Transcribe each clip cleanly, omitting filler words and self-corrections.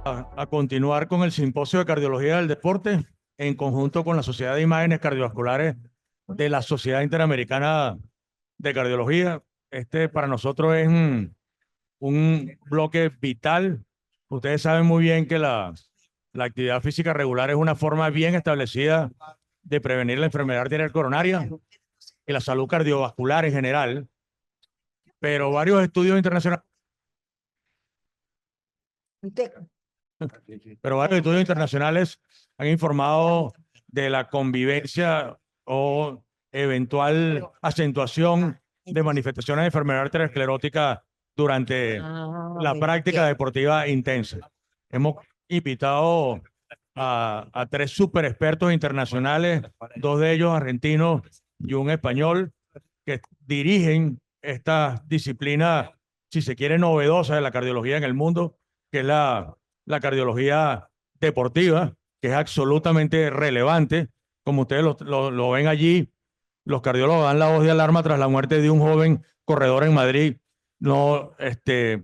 a continuar con el Simposio de Cardiología del Deporte en conjunto con la Sociedad de Imágenes Cardiovasculares de la Sociedad Interamericana de Cardiología. Este para nosotros es un bloque vital. Ustedes saben muy bien que la actividad física regular es una forma bien establecida de prevenir la enfermedad arterial coronaria y la salud cardiovascular en general, pero varios estudios internacionales han informado de la convivencia o eventual acentuación de manifestaciones de enfermedad arteriosclerótica durante la práctica deportiva intensa. Hemos invitado a tres super expertos internacionales, dos de ellos argentinos y un español, que dirigen esta disciplina, si se quiere, novedosa de la cardiología en el mundo, que es la cardiología deportiva, que es absolutamente relevante. Como ustedes lo ven allí, los cardiólogos dan la voz de alarma tras la muerte de un joven corredor en Madrid, no,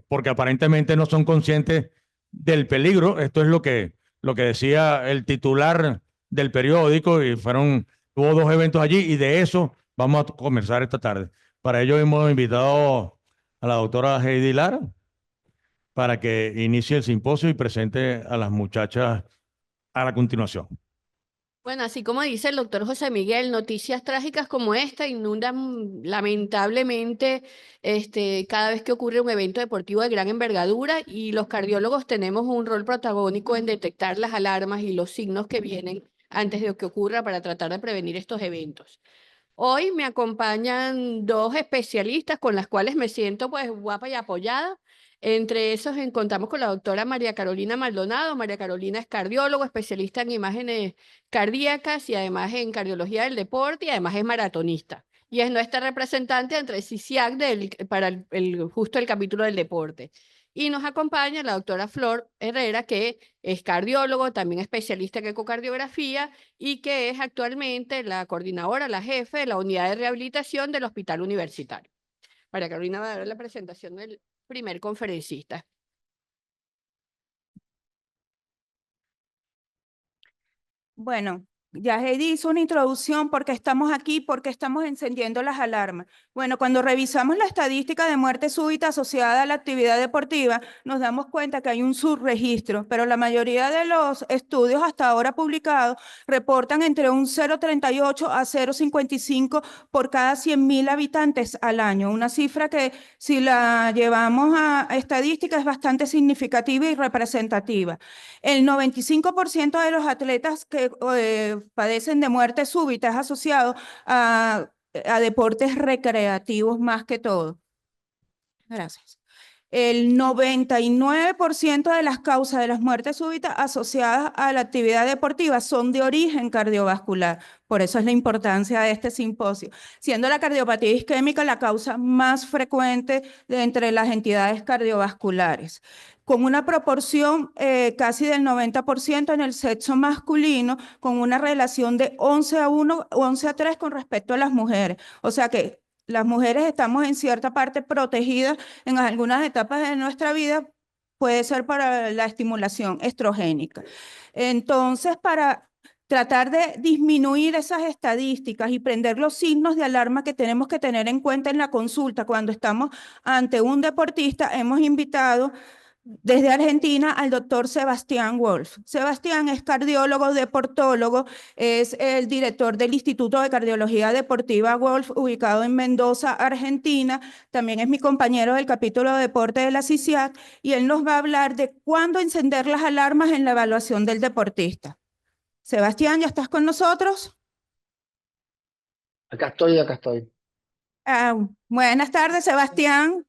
porque aparentemente no son conscientes del peligro. Esto es lo que decía el titular del periódico, y hubo dos eventos allí, y de eso vamos a conversar esta tarde. Para ello hemos invitado a la doctora Heidi Lara para que inicie el simposio y presente a las muchachas a la continuación. Bueno, así como dice el doctor José Miguel, noticias trágicas como esta inundan lamentablemente cada vez que ocurre un evento deportivo de gran envergadura, y los cardiólogos tenemos un rol protagónico en detectar las alarmas y los signos que vienen antes de que ocurra para tratar de prevenir estos eventos. Hoy me acompañan dos especialistas con las cuales me siento pues guapa y apoyada. Entre esos contamos con la doctora María Carolina Maldonado. María Carolina es cardiólogo, especialista en imágenes cardíacas y además en cardiología del deporte, y además es maratonista. Y es nuestra representante ante CICIAC para justo el capítulo del deporte. Y nos acompaña la doctora Flor Herrera, que es cardiólogo, también especialista en ecocardiografía, y que es actualmente la coordinadora, la jefe de la unidad de rehabilitación del Hospital Universitario. María Carolina va a dar la presentación del primer conferencista. Bueno, ya Heidi hizo una introducción porque estamos aquí, porque estamos encendiendo las alarmas. Bueno, cuando revisamos la estadística de muerte súbita asociada a la actividad deportiva, nos damos cuenta que hay un subregistro, pero la mayoría de los estudios hasta ahora publicados reportan entre un 0,38 a 0,55 por cada 100.000 habitantes al año, una cifra que si la llevamos a estadística es bastante significativa y representativa. El 95% de los atletas que padecen de muerte súbita es asociado a deportes recreativos más que todo. Gracias. El 99% de las causas de las muertes súbitas asociadas a la actividad deportiva son de origen cardiovascular. Por eso es la importancia de este simposio, siendo la cardiopatía isquémica la causa más frecuente de entre las entidades cardiovasculares, con una proporción casi del 90% en el sexo masculino, con una relación de 11:1, 11:3 con respecto a las mujeres. O sea que las mujeres estamos en cierta parte protegidas en algunas etapas de nuestra vida, puede ser para la estimulación estrogénica. Entonces, para tratar de disminuir esas estadísticas y prender los signos de alarma que tenemos que tener en cuenta en la consulta cuando estamos ante un deportista, hemos invitado desde Argentina al doctor Sebastián Wolf. Sebastián es cardiólogo, deportólogo, es el director del Instituto de Cardiología Deportiva Wolf, ubicado en Mendoza, Argentina. También es mi compañero del capítulo de deporte de la CICIAC, y él nos va a hablar de cuándo encender las alarmas en la evaluación del deportista. Sebastián, ¿ya estás con nosotros? Acá estoy, acá estoy. Buenas tardes, Sebastián.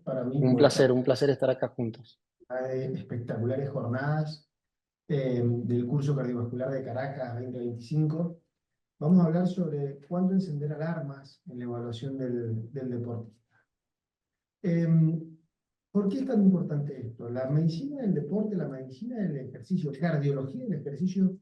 Para mí un placer estar acá juntos. Espectaculares jornadas del curso cardiovascular de Caracas 2025. Vamos a hablar sobre cuándo encender alarmas en la evaluación del deportista. ¿Por qué es tan importante esto? La medicina del deporte, la medicina del ejercicio, cardiología del ejercicio,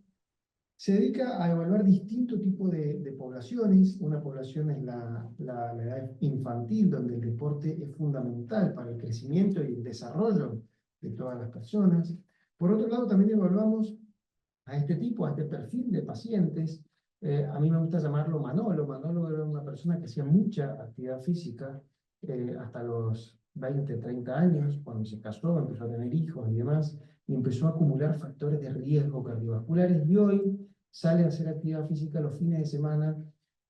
se dedica a evaluar distintos tipos de poblaciones. Una población es la edad infantil, donde el deporte es fundamental para el crecimiento y el desarrollo de todas las personas. Por otro lado, también evaluamos a este perfil de pacientes. A mí me gusta llamarlo Manolo. Manolo era una persona que hacía mucha actividad física hasta los 20, 30 años, cuando se casó, empezó a tener hijos y demás, y empezó a acumular factores de riesgo cardiovasculares, y hoy sale a hacer actividad física los fines de semana,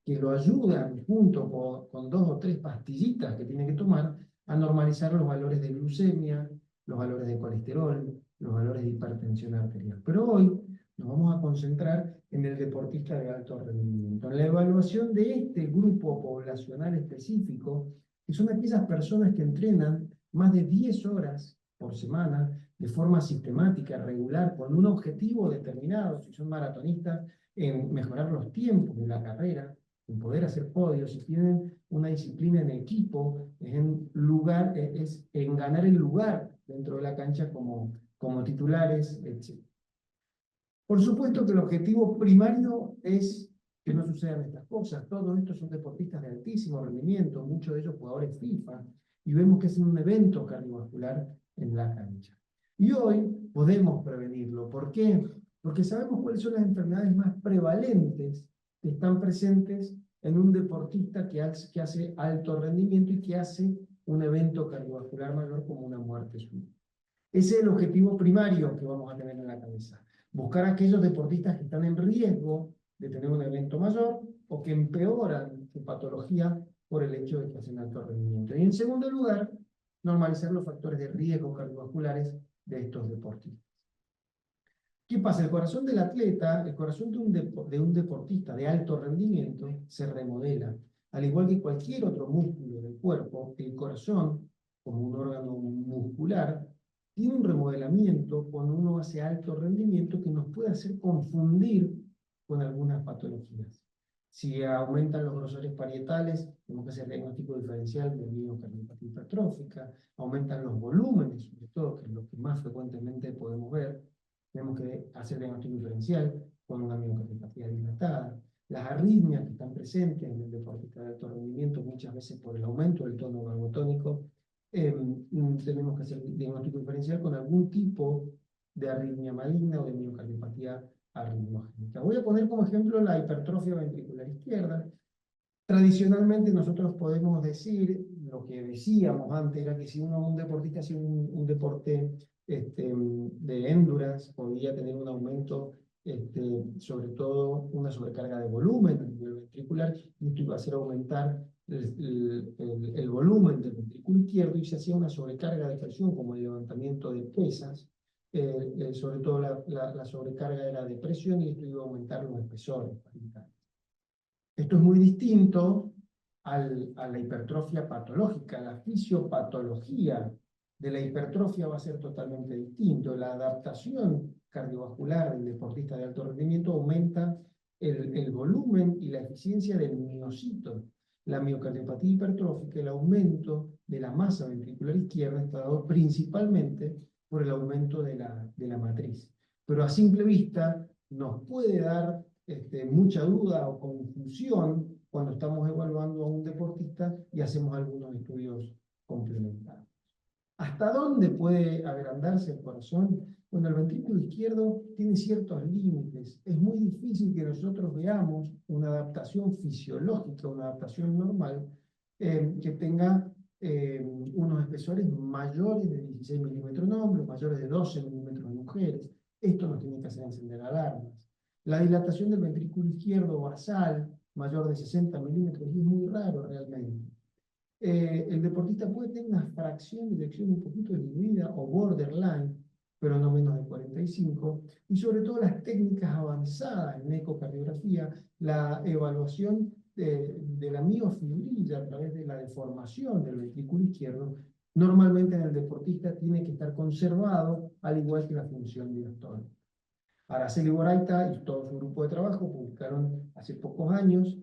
que lo ayudan, junto con 2 o 3 pastillitas que tiene que tomar, a normalizar los valores de glucemia, los valores de colesterol, los valores de hipertensión arterial. Pero hoy nos vamos a concentrar en el deportista de alto rendimiento, en la evaluación de este grupo poblacional específico, que son aquellas personas que entrenan más de 10 horas por semana, de forma sistemática, regular, con un objetivo determinado, si son maratonistas, en mejorar los tiempos de la carrera, en poder hacer podios, si tienen una disciplina en equipo, es en ganar el lugar dentro de la cancha como titulares, etc. Por supuesto que el objetivo primario es que no sucedan estas cosas. Todos estos son deportistas de altísimo rendimiento, muchos de ellos jugadores FIFA, y vemos que es un evento cardiovascular en la cancha. Y hoy podemos prevenirlo. ¿Por qué? Porque sabemos cuáles son las enfermedades más prevalentes que están presentes en un deportista que hace alto rendimiento y que hace un evento cardiovascular mayor, como una muerte súbita. Ese es el objetivo primario que vamos a tener en la cabeza. Buscar a aquellos deportistas que están en riesgo de tener un evento mayor o que empeoran su patología por el hecho de que hacen alto rendimiento. Y en segundo lugar, normalizar los factores de riesgo cardiovasculares de estos deportistas. ¿Qué pasa? El corazón del atleta, el corazón de un deportista de alto rendimiento se remodela. Al igual que cualquier otro músculo del cuerpo, el corazón, como un órgano muscular, tiene un remodelamiento cuando uno hace alto rendimiento que nos puede hacer confundir con algunas patologías. Si aumentan los grosores parietales, tenemos que hacer diagnóstico diferencial de miocardiopatía hipertrófica, aumentan los volúmenes, sobre todo, que es lo que más frecuentemente podemos ver, tenemos que hacer diagnóstico diferencial con una miocardiopatía dilatada. Las arritmias que están presentes en el deportista de alto rendimiento, muchas veces por el aumento del tono valvotónico, tenemos que hacer diagnóstico diferencial con algún tipo de arritmia maligna o de miocardiopatía arritmogénica. Voy a poner como ejemplo la hipertrofia ventricular izquierda. Tradicionalmente nosotros podemos decir, lo que decíamos antes, era que si un deportista hacía un deporte de endurance, podía tener un aumento, sobre todo una sobrecarga de volumen a nivel ventricular, y esto iba a hacer aumentar el volumen del ventrículo izquierdo, y se hacía una sobrecarga de presión como el levantamiento de pesas, sobre todo la sobrecarga era de presión, y esto iba a aumentar los espesores paritales. Esto es muy distinto a la hipertrofia patológica. La fisiopatología de la hipertrofia va a ser totalmente distinto. La adaptación cardiovascular del deportista de alto rendimiento aumenta el volumen y la eficiencia del miocito. La miocardiopatía hipertrófica, el aumento de la masa ventricular izquierda, está dado principalmente por el aumento de la matriz. Pero a simple vista nos puede dar mucha duda o confusión cuando estamos evaluando a un deportista y hacemos algunos estudios complementarios. ¿Hasta dónde puede agrandarse el corazón? Bueno, el ventrículo izquierdo tiene ciertos límites. Es muy difícil que nosotros veamos una adaptación fisiológica, una adaptación normal, que tenga unos espesores mayores de 16 milímetros en hombres, mayores de 12 milímetros en mujeres. Esto nos tiene que hacer encender alarmas. La dilatación del ventrículo izquierdo basal, mayor de 60 milímetros, y es muy raro realmente. El deportista puede tener una fracción de eyección un poquito disminuida o borderline, pero no menos de 45, y sobre todo las técnicas avanzadas en ecocardiografía, la evaluación de la miofibrila a través de la deformación del ventrículo izquierdo, normalmente en el deportista tiene que estar conservado, al igual que la función diastólica. Araceli Boraita y todo su grupo de trabajo publicaron hace pocos años.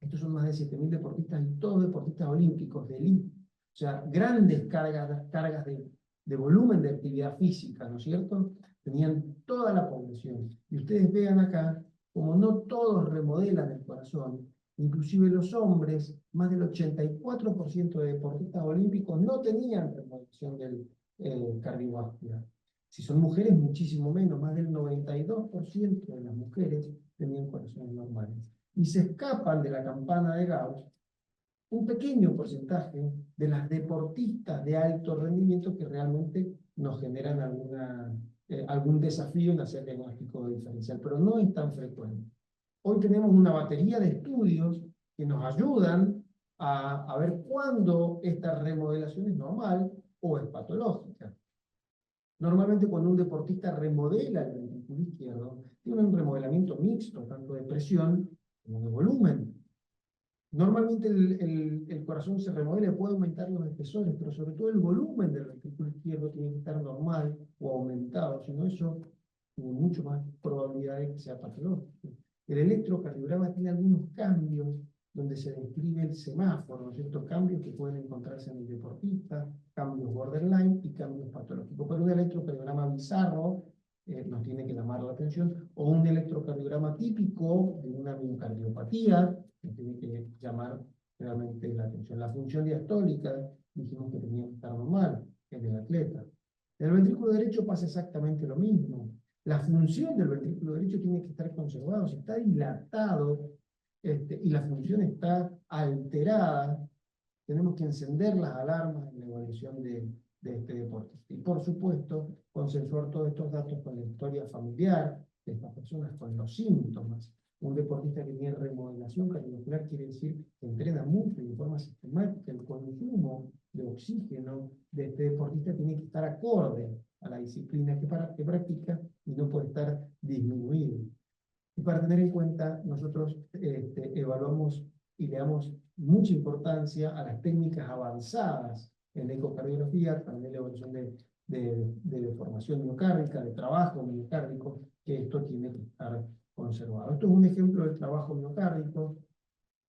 Estos son más de 7.000 deportistas, y todos deportistas olímpicos de elite. O sea, grandes cargas de volumen de actividad física, ¿no es cierto? Tenían toda la población. Y ustedes vean acá, como no todos remodelan el corazón, inclusive los hombres, más del 84% de deportistas olímpicos no tenían remodelación cardiovascular. Si son mujeres, muchísimo menos, más del 92% de las mujeres tenían corazones normales. Y se escapan de la campana de Gauss un pequeño porcentaje de las deportistas de alto rendimiento que realmente nos generan algún desafío en hacer diagnóstico diferencial, pero no es tan frecuente. Hoy tenemos una batería de estudios que nos ayudan a ver cuándo esta remodelación es normal o es patológica. Normalmente cuando un deportista remodela el ventrículo izquierdo, tiene un remodelamiento mixto, tanto de presión como de volumen. Normalmente el corazón se remodela y puede aumentar los espesores, pero sobre todo el volumen del ventrículo izquierdo tiene que estar normal o aumentado, si no eso tiene mucho más probabilidad de que sea patológico. El electrocardiograma tiene algunos cambios donde se describe el semáforo, ¿no es cierto? Cambios que pueden encontrarse en el deportista, cambios borderline y cambios patológicos. Pero un electrocardiograma bizarro nos tiene que llamar la atención, o un electrocardiograma típico de una miocardiopatía nos tiene que llamar realmente la atención. La función diastólica dijimos que tenía que estar normal en el atleta. En el ventrículo derecho pasa exactamente lo mismo. La función del ventrículo derecho tiene que estar conservada, si está dilatado y la función está alterada, tenemos que encender las alarmas en la evaluación de este deportista. Y por supuesto, consensuar todos estos datos con la historia familiar de estas personas, con los síntomas. Un deportista que tiene remodelación cardiovascular quiere decir que entrena mucho y de forma sistemática. El consumo de oxígeno de este deportista tiene que estar acorde a la disciplina que practica y no puede estar disminuido. Y para tener en cuenta, nosotros evaluamos y le damos mucha importancia a las técnicas avanzadas en la ecocardiografía, también la evaluación de deformación miocárdica, de trabajo miocárdico, que esto tiene que estar conservado. Esto es un ejemplo del trabajo miocárdico.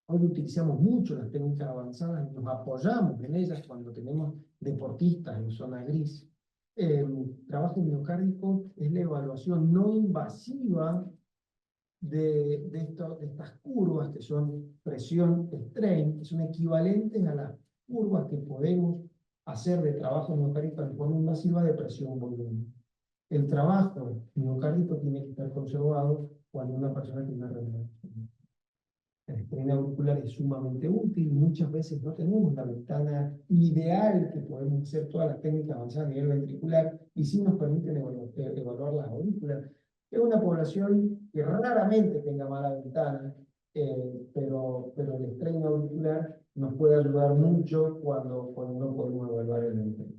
Hoy utilizamos mucho las técnicas avanzadas y nos apoyamos en ellas cuando tenemos deportistas en zona gris. Trabajo miocárdico es la evaluación no invasiva de estas curvas que son presión strain, que son equivalentes a las curvas que podemos hacer de trabajo miocárdico de forma invasiva de presión volumen. El trabajo miocárdico tiene que estar conservado cuando una persona tiene una remodelación. El strain auricular es sumamente útil, muchas veces no tenemos la ventana ideal que podemos hacer todas las técnicas avanzadas a nivel ventricular y sí nos permiten evaluar las aurículas. Es una población que raramente tenga mala ventana, pero el strain auricular nos puede ayudar mucho cuando no podemos evaluar el ventrículo.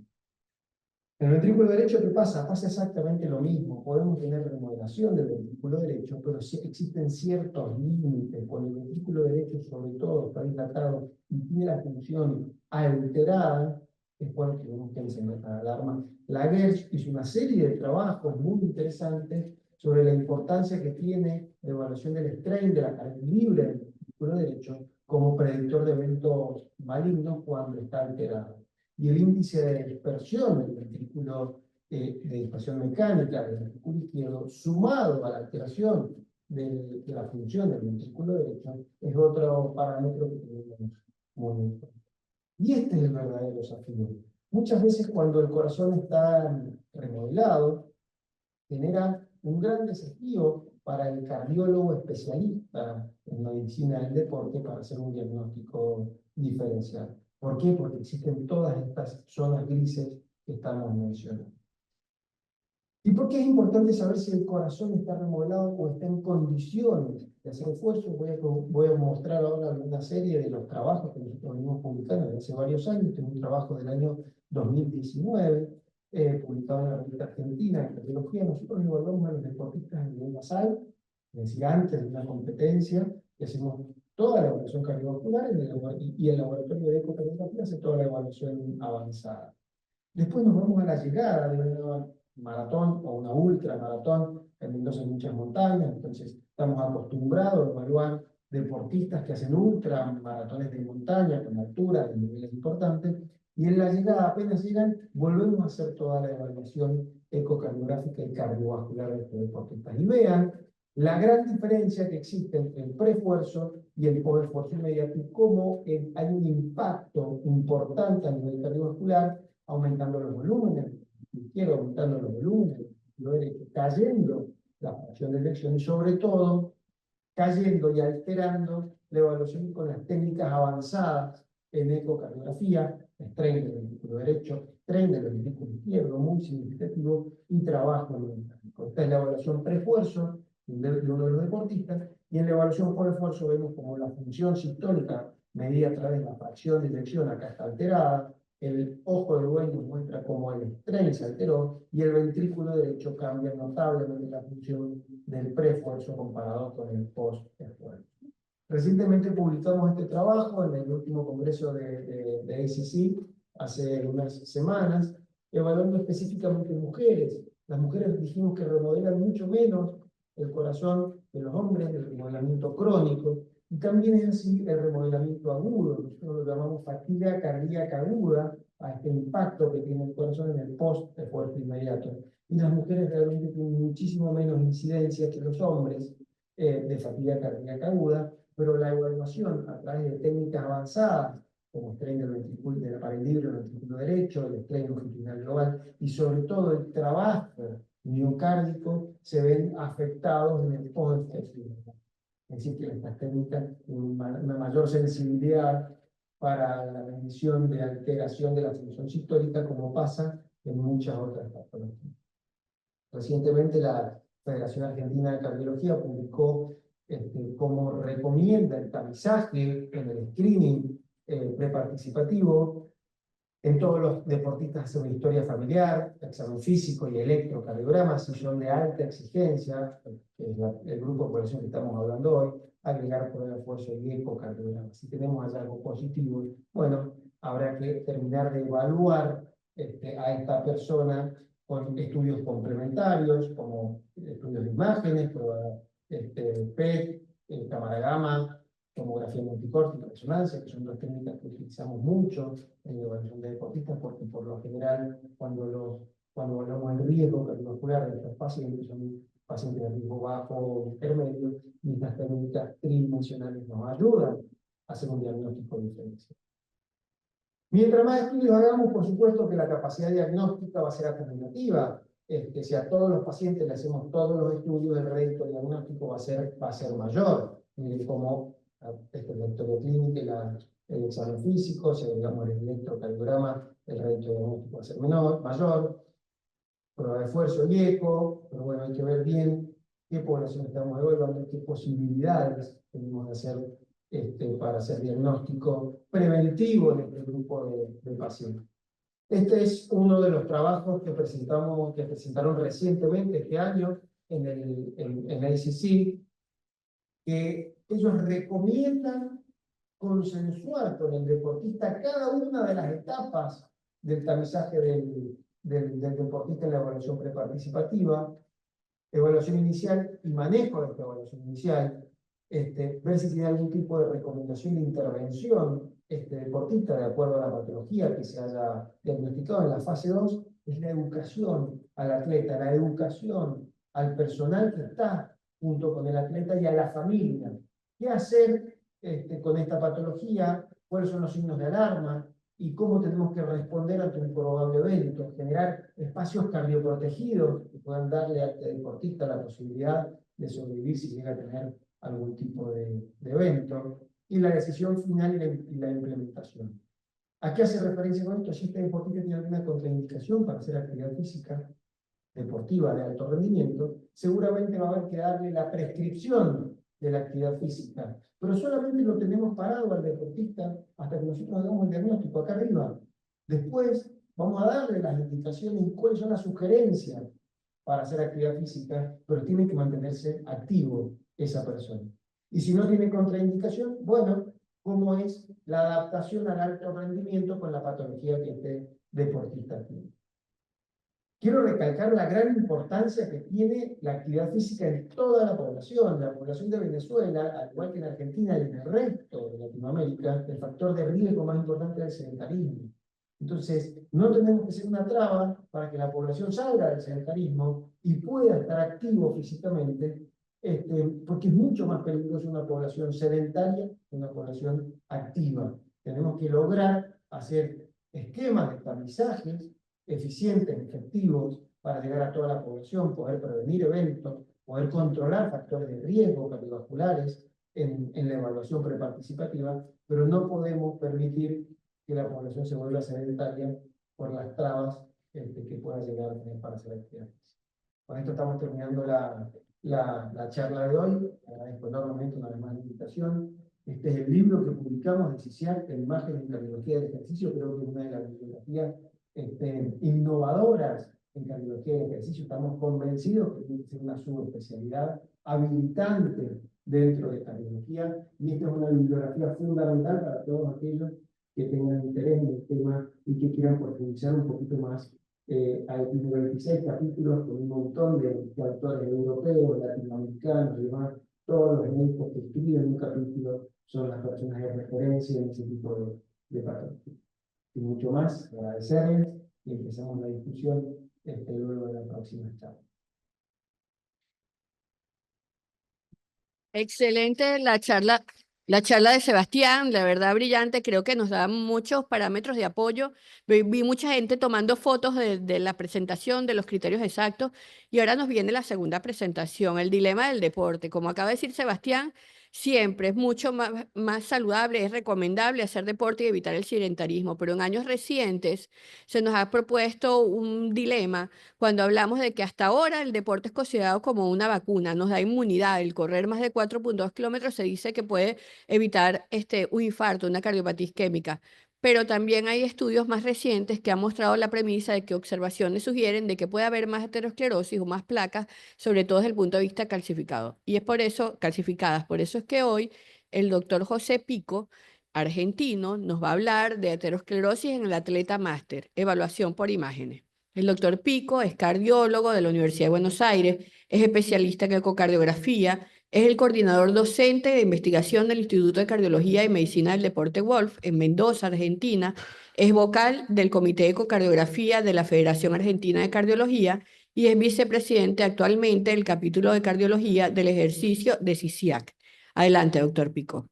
En el ventrículo derecho, ¿qué pasa? Pasa exactamente lo mismo. Podemos tener remodelación del ventrículo derecho, pero existen ciertos límites. Cuando el ventrículo derecho, sobre todo, está dilatado y tiene la función alterada, es cuando tenemos que encender la alarma. La Gersh hizo una serie de trabajos muy interesantes sobre la importancia que tiene la evaluación del strain de la pared libre del ventrículo derecho como predictor de eventos malignos cuando está alterado. Y el índice de dispersión del ventrículo, de dispersión mecánica del ventrículo izquierdo, sumado a la alteración de la función del ventrículo derecho, es otro parámetro que tenemos muy importante. Y este es el verdadero desafío. Muchas veces cuando el corazón está remodelado, genera un gran desafío para el cardiólogo especialista en medicina del deporte para hacer un diagnóstico diferencial. ¿Por qué? Porque existen todas estas zonas grises que estamos mencionando. ¿Y por qué es importante saber si el corazón está remodelado o está en condiciones de hacer esfuerzo? Voy a mostrar ahora una serie de los trabajos que nosotros venimos publicando desde hace varios años. Este es un trabajo del año 2019, publicado en la revista Argentina en cardiología. Nosotros evaluamos a los deportistas a nivel basal, es decir, antes de una competencia, y hacemos toda la evaluación cardiovascular y el laboratorio de ecocardiografía hace toda la evaluación avanzada. Después nos vamos a la llegada de una maratón o una ultramaratón. En Mendoza hay muchas montañas, entonces estamos acostumbrados a evaluar deportistas que hacen ultramaratones de montaña con altura, de niveles importantes, y en la llegada, apenas llegan, volvemos a hacer toda la evaluación ecocardiográfica y cardiovascular de estos deportistas. Y vean la gran diferencia que existe entre el preesfuerzo y el posesfuerzo inmediato y cómo hay un impacto importante a nivel cardiovascular aumentando los volúmenes, izquierdo aumentando los volúmenes, derecho, cayendo la fracción de elección y sobre todo cayendo y alterando la evaluación con las técnicas avanzadas en ecocardiografía, strain del ventrículo derecho, strain del ventrículo izquierdo, muy significativo, y trabajo neurológico. Esta es la evaluación pre-esfuerzo de uno de los deportistas, y en la evaluación por esfuerzo vemos como la función sistólica medida a través de la fracción de eyección acá está alterada, el ojo de buey nos muestra cómo el strain se alteró, y el ventrículo derecho cambia notablemente la función del pre-esfuerzo comparado con el post-esfuerzo. Recientemente publicamos este trabajo en el último congreso de ACC, hace unas semanas, evaluando específicamente mujeres. Las mujeres dijimos que remodelan mucho menos el corazón de los hombres, el remodelamiento crónico, y también es así el remodelamiento agudo. Nosotros lo llamamos fatiga cardíaca aguda, a este impacto que tiene el corazón en el post-esfuerzo inmediato. Y las mujeres realmente tienen muchísimo menos incidencia que los hombres de fatiga cardíaca aguda, pero la evaluación a través de técnicas avanzadas, como strain del ventrículo, del aparel libre del ventrículo derecho, el strain longitudinal global, y sobre todo el trabajo miocárdico, se ven afectados en el post-esfuerzo. Es decir, que estas técnicas tienen una mayor sensibilidad para la medición de alteración de la función sistólica, como pasa en muchas otras patologías. Recientemente la Federación Argentina de Cardiología publicó cómo recomienda el tamizaje en el screening preparticipativo. En todos los deportistas hace una historia familiar, examen físico y electrocardiograma, si son de alta exigencia, que es el grupo de población que estamos hablando hoy, agregar prueba de esfuerzo y ecocardiograma. Si tenemos hallazgos positivos, bueno, habrá que terminar de evaluar a esta persona con estudios complementarios, como estudios de imágenes, prueba PET, cámara gamma, tomografía multicórtica, resonancia, que son dos técnicas que utilizamos mucho en la evaluación de deportistas, porque por lo general, cuando evaluamos el riesgo cardiovascular de estos pacientes, son pacientes de riesgo bajo o intermedio, y estas técnicas tridimensionales nos ayudan a hacer un diagnóstico diferencial. Mientras más estudios hagamos, por supuesto que la capacidad diagnóstica va a ser acumulativa. Si a todos los pacientes le hacemos todos los estudios, el rédito diagnóstico va a ser mayor. Miren cómo la historia clínica y el examen físico, si agregamos el electrocardiograma, el rédito diagnóstico va a ser mayor. Prueba de esfuerzo y eco, pero bueno, hay que ver bien qué población estamos evaluando, qué posibilidades tenemos de hacer para hacer diagnóstico preventivo en este grupo de pacientes. Este es uno de los trabajos que presentaron recientemente este año en ACC, que ellos recomiendan consensuar con el deportista cada una de las etapas del tamizaje del deportista en la evaluación preparticipativa, evaluación inicial y manejo de esta evaluación inicial, ver si tiene algún tipo de recomendación de intervención deportista de acuerdo a la patología que se haya diagnosticado en la fase 2, es la educación al atleta, la educación al personal que está junto con el atleta y a la familia. ¿Qué hacer con esta patología? ¿Cuáles son los signos de alarma? Y cómo tenemos que responder ante un probable evento, generar espacios cardioprotegidos que puedan darle al deportista la posibilidad de sobrevivir si llega a tener algún tipo de evento, y la decisión final y la implementación. ¿A qué hace referencia con esto? Si este deportista tiene alguna contraindicación para hacer actividad física deportiva de alto rendimiento, seguramente va a haber que darle la prescripción de la actividad física, pero solamente lo tenemos parado al deportista hasta que nosotros hagamos el diagnóstico acá arriba. Después vamos a darle las indicaciones y cuáles son las sugerencias para hacer actividad física, pero tiene que mantenerse activo esa persona. Y si no tiene contraindicación, bueno, ¿cómo es la adaptación al alto rendimiento con la patología que este deportista tiene? Quiero recalcar la gran importancia que tiene la actividad física en toda la población de Venezuela, al igual que en Argentina y en el resto de Latinoamérica, el factor de riesgo más importante es el sedentarismo. Entonces, no tenemos que ser una traba para que la población salga del sedentarismo y pueda estar activo físicamente, porque es mucho más peligroso una población sedentaria que una población activa. Tenemos que lograr hacer esquemas de estabilizajes eficientes, efectivos, para llegar a toda la población, poder prevenir eventos, poder controlar factores de riesgo cardiovasculares en la evaluación preparticipativa, pero no podemos permitir que la población se vuelva sedentaria por las trabas que pueda llegar a tener para hacer actividades. Con esto estamos terminando la charla de hoy. Agradezco enormemente una vez más la invitación. Este es el libro que publicamos de CICIAC, en Imagen en Cardiología del Ejercicio. Creo que es una de las bibliografías innovadoras en cardiología del ejercicio. Estamos convencidos que tiene que ser una subespecialidad habilitante dentro de cardiología, y esta es una bibliografía fundamental para todos aquellos que tengan interés en el tema y que quieran profundizar un poquito más. Hay 26 capítulos con un montón de autores europeos, latinoamericanos y demás. Todos los médicos que escriben un capítulo son las personas de referencia en ese tipo de patología. Y mucho más, agradecerles y empezamos la discusión luego de la próxima charla. Excelente la charla de Sebastián, la verdad brillante, creo que nos da muchos parámetros de apoyo. Vi mucha gente tomando fotos de la presentación, de los criterios exactos, y ahora nos viene la segunda presentación, el dilema del deporte. Como acaba de decir Sebastián, siempre es mucho más saludable, es recomendable hacer deporte y evitar el sedentarismo, pero en años recientes se nos ha propuesto un dilema cuando hablamos de que hasta ahora el deporte es considerado como una vacuna, nos da inmunidad. El correr más de 4.2 kilómetros se dice que puede evitar un infarto, una cardiopatía isquémica. Pero también hay estudios más recientes que han mostrado la premisa de que observaciones sugieren de que puede haber más aterosclerosis o más placas, sobre todo desde el punto de vista calcificado. Y es por eso, calcificadas. Por eso es que hoy el doctor José Pico, argentino, nos va a hablar de aterosclerosis en el atleta máster, evaluación por imágenes. El doctor Pico es cardiólogo de la Universidad de Buenos Aires, es especialista en ecocardiografía, es el coordinador docente de investigación del Instituto de Cardiología y Medicina del Deporte Wolf en Mendoza, Argentina, es vocal del Comité de Ecocardiografía de la Federación Argentina de Cardiología y es vicepresidente actualmente del capítulo de cardiología del ejercicio de CICIAC. Adelante, doctor Pico.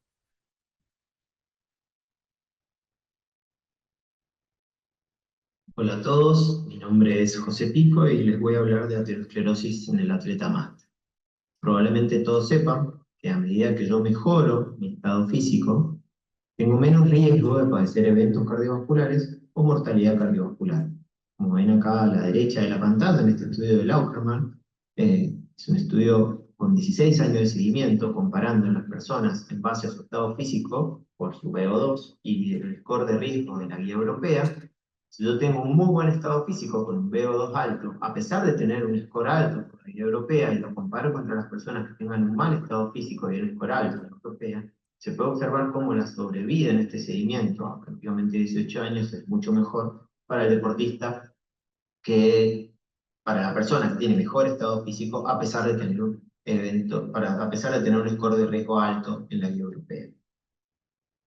Hola a todos, mi nombre es José Pico y les voy a hablar de aterosclerosis en el atleta máster. Probablemente todos sepan que a medida que yo mejoro mi estado físico, tengo menos riesgo de padecer eventos cardiovasculares o mortalidad cardiovascular. Como ven acá a la derecha de la pantalla, en este estudio de Laukerman, es un estudio con 16 años de seguimiento comparando a las personas en base a su estado físico por su VO2 y el score de riesgo de la guía europea. Si yo tengo un muy buen estado físico con un VO2 alto, a pesar de tener un score alto por la guía europea, y lo comparo contra las personas que tengan un mal estado físico y un score alto en la europea, se puede observar cómo la sobrevida en este seguimiento, a prácticamente 18 años, es mucho mejor para el deportista que para la persona que tiene mejor estado físico, a pesar de tener un a pesar de tener un score de riesgo alto en la guía europea.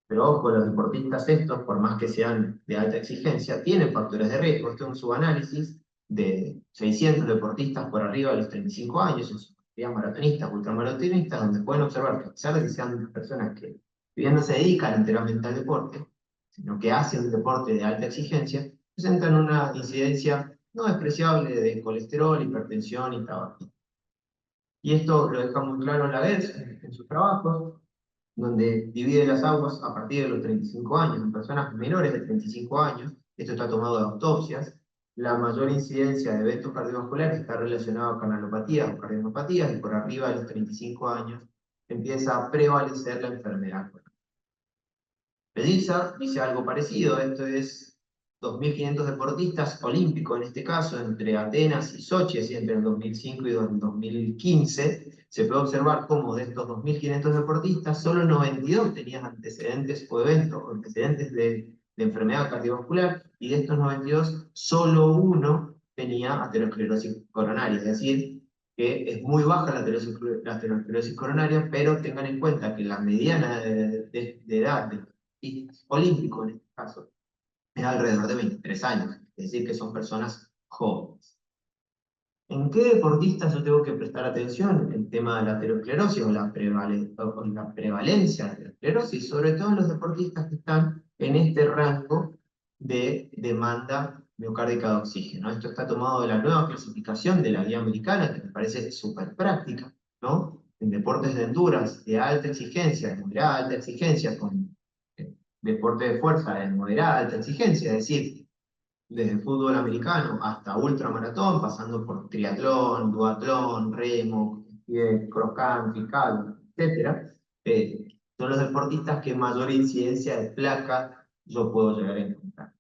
Pero ojo, los deportistas estos, por más que sean de alta exigencia, tienen factores de riesgo. Esto es un subanálisis de 600 deportistas por arriba de los 35 años, son maratonistas, ultramaratonistas, donde pueden observar que a pesar de que sean personas que bien no se dedican enteramente al deporte, sino que hacen un deporte de alta exigencia, presentan una incidencia no despreciable de colesterol, hipertensión y tabaquismo. Y esto lo deja muy claro Lagers en sus trabajos, donde divide las aguas a partir de los 35 años, en personas menores de 35 años, esto está tomado de autopsias, la mayor incidencia de eventos cardiovasculares está relacionada con alopatías o cardiopatías, y por arriba de los 35 años empieza a prevalecer la enfermedad. Belisa dice algo parecido, esto es 2.500 deportistas olímpicos, en este caso, entre Atenas y Sochi, así entre el 2005 y el 2015, se puede observar cómo de estos 2.500 deportistas, solo 92 tenían antecedentes o eventos, o antecedentes de enfermedad cardiovascular, y de estos 92, solo uno tenía aterosclerosis coronaria, es decir, que es muy baja la aterosclerosis coronaria, pero tengan en cuenta que la mediana de edad de olímpico, en este caso, es alrededor de 23 años, es decir, que son personas jóvenes. ¿En qué deportistas yo tengo que prestar atención? El tema de la aterosclerosis o la prevalencia de la aterosclerosis, sobre todo en los deportistas que están en este rango de demanda miocárdica de oxígeno. Esto está tomado de la nueva clasificación de la guía americana, que me parece súper práctica, ¿no? En deportes de endurance de alta exigencia, de moderada alta exigencia, con deporte de fuerza de moderada alta exigencia, es decir, desde fútbol americano hasta ultramaratón, pasando por triatlón, duatlón, remo, cross country, cable, etc. Son los deportistas que mayor incidencia de placa yo puedo llegar a encontrar.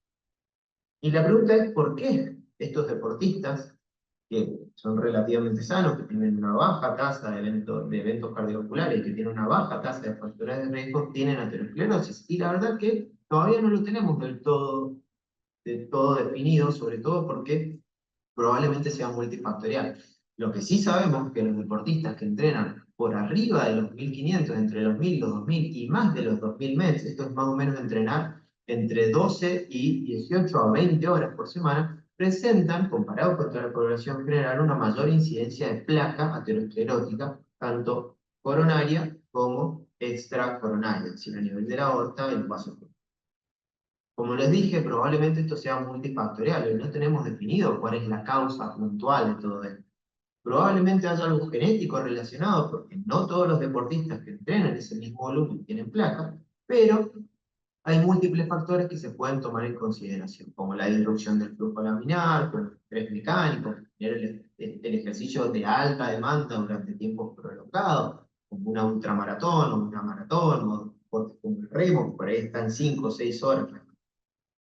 Y la pregunta es, ¿por qué estos deportistas, que son relativamente sanos, que tienen una baja tasa de eventos cardiovasculares, que tienen una baja tasa de factores de riesgo, tienen aterosclerosis? Y la verdad que todavía no lo tenemos del todo definido, sobre todo porque probablemente sea multifactorial. Lo que sí sabemos es que los deportistas que entrenan por arriba de los 1500, entre los 1000, los 2000 y más de los 2000 METs, esto es más o menos entrenar entre 12 y 18 a 20 horas por semana, presentan, comparado contra la población general, una mayor incidencia de placa aterosclerótica, tanto coronaria como extracoronaria, es decir, a nivel de la aorta y el vaso. Como les dije, probablemente esto sea multifactorial y no tenemos definido cuál es la causa puntual de todo esto. Probablemente haya algo genético relacionado, porque no todos los deportistas que entrenan ese mismo volumen tienen placa, pero hay múltiples factores que se pueden tomar en consideración, como la disrupción del flujo laminar, como el estrés mecánico, el ejercicio de alta demanda durante tiempos prolongados, como una ultramaratón o una maratón, o deportes como el remo, por ahí están 5 o 6 horas,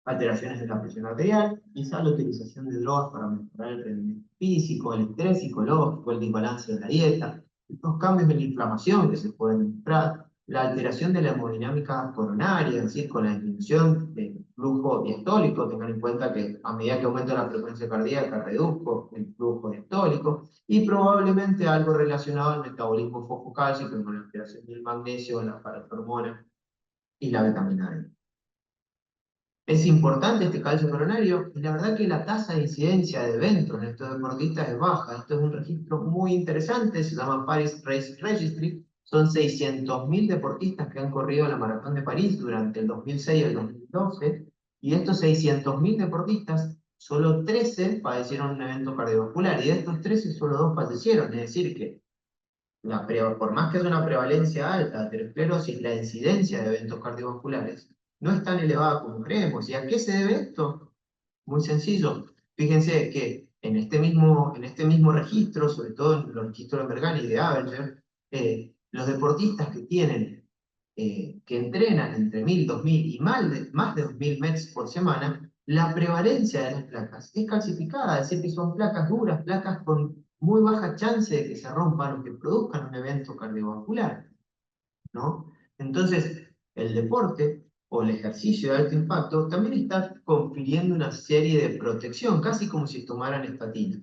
alteraciones de la presión arterial, quizá la utilización de drogas para mejorar el rendimiento físico, el estrés psicológico, el desbalance de la dieta, los cambios de la inflamación que se pueden mostrar, la alteración de la hemodinámica coronaria, es decir, con la disminución del flujo diastólico. Tengan en cuenta que a medida que aumenta la frecuencia cardíaca, reduzco el flujo diastólico, y probablemente algo relacionado al metabolismo fosfocálcico, con la alteración del magnesio, la paratormona y la vitamina D. ¿Es importante este calcio coronario? Y la verdad que la tasa de incidencia de eventos en estos deportistas es baja. Esto es un registro muy interesante, se llama Paris Race Registry. Son 600.000 deportistas que han corrido la Maratón de París durante el 2006 y el 2012, y de estos 600.000 deportistas, solo 13 padecieron un evento cardiovascular, y de estos 13 solo 2 fallecieron. Es decir que por más que haya una prevalencia alta de aterosclerosis, la incidencia de eventos cardiovasculares no es tan elevada como creemos. ¿Y a qué se debe esto? Muy sencillo. Fíjense que en este mismo registro, sobre todo en los registros de Mergani y de Avenger, los deportistas que entrenan entre 1000, 2000 y más de 2000 METs por semana, la prevalencia de las placas es calcificada, es decir, que son placas duras, placas con muy baja chance de que se rompan o que produzcan un evento cardiovascular, ¿no? Entonces, el deporte o el ejercicio de alto impacto también está confiriendo una serie de protección, casi como si tomaran estatina.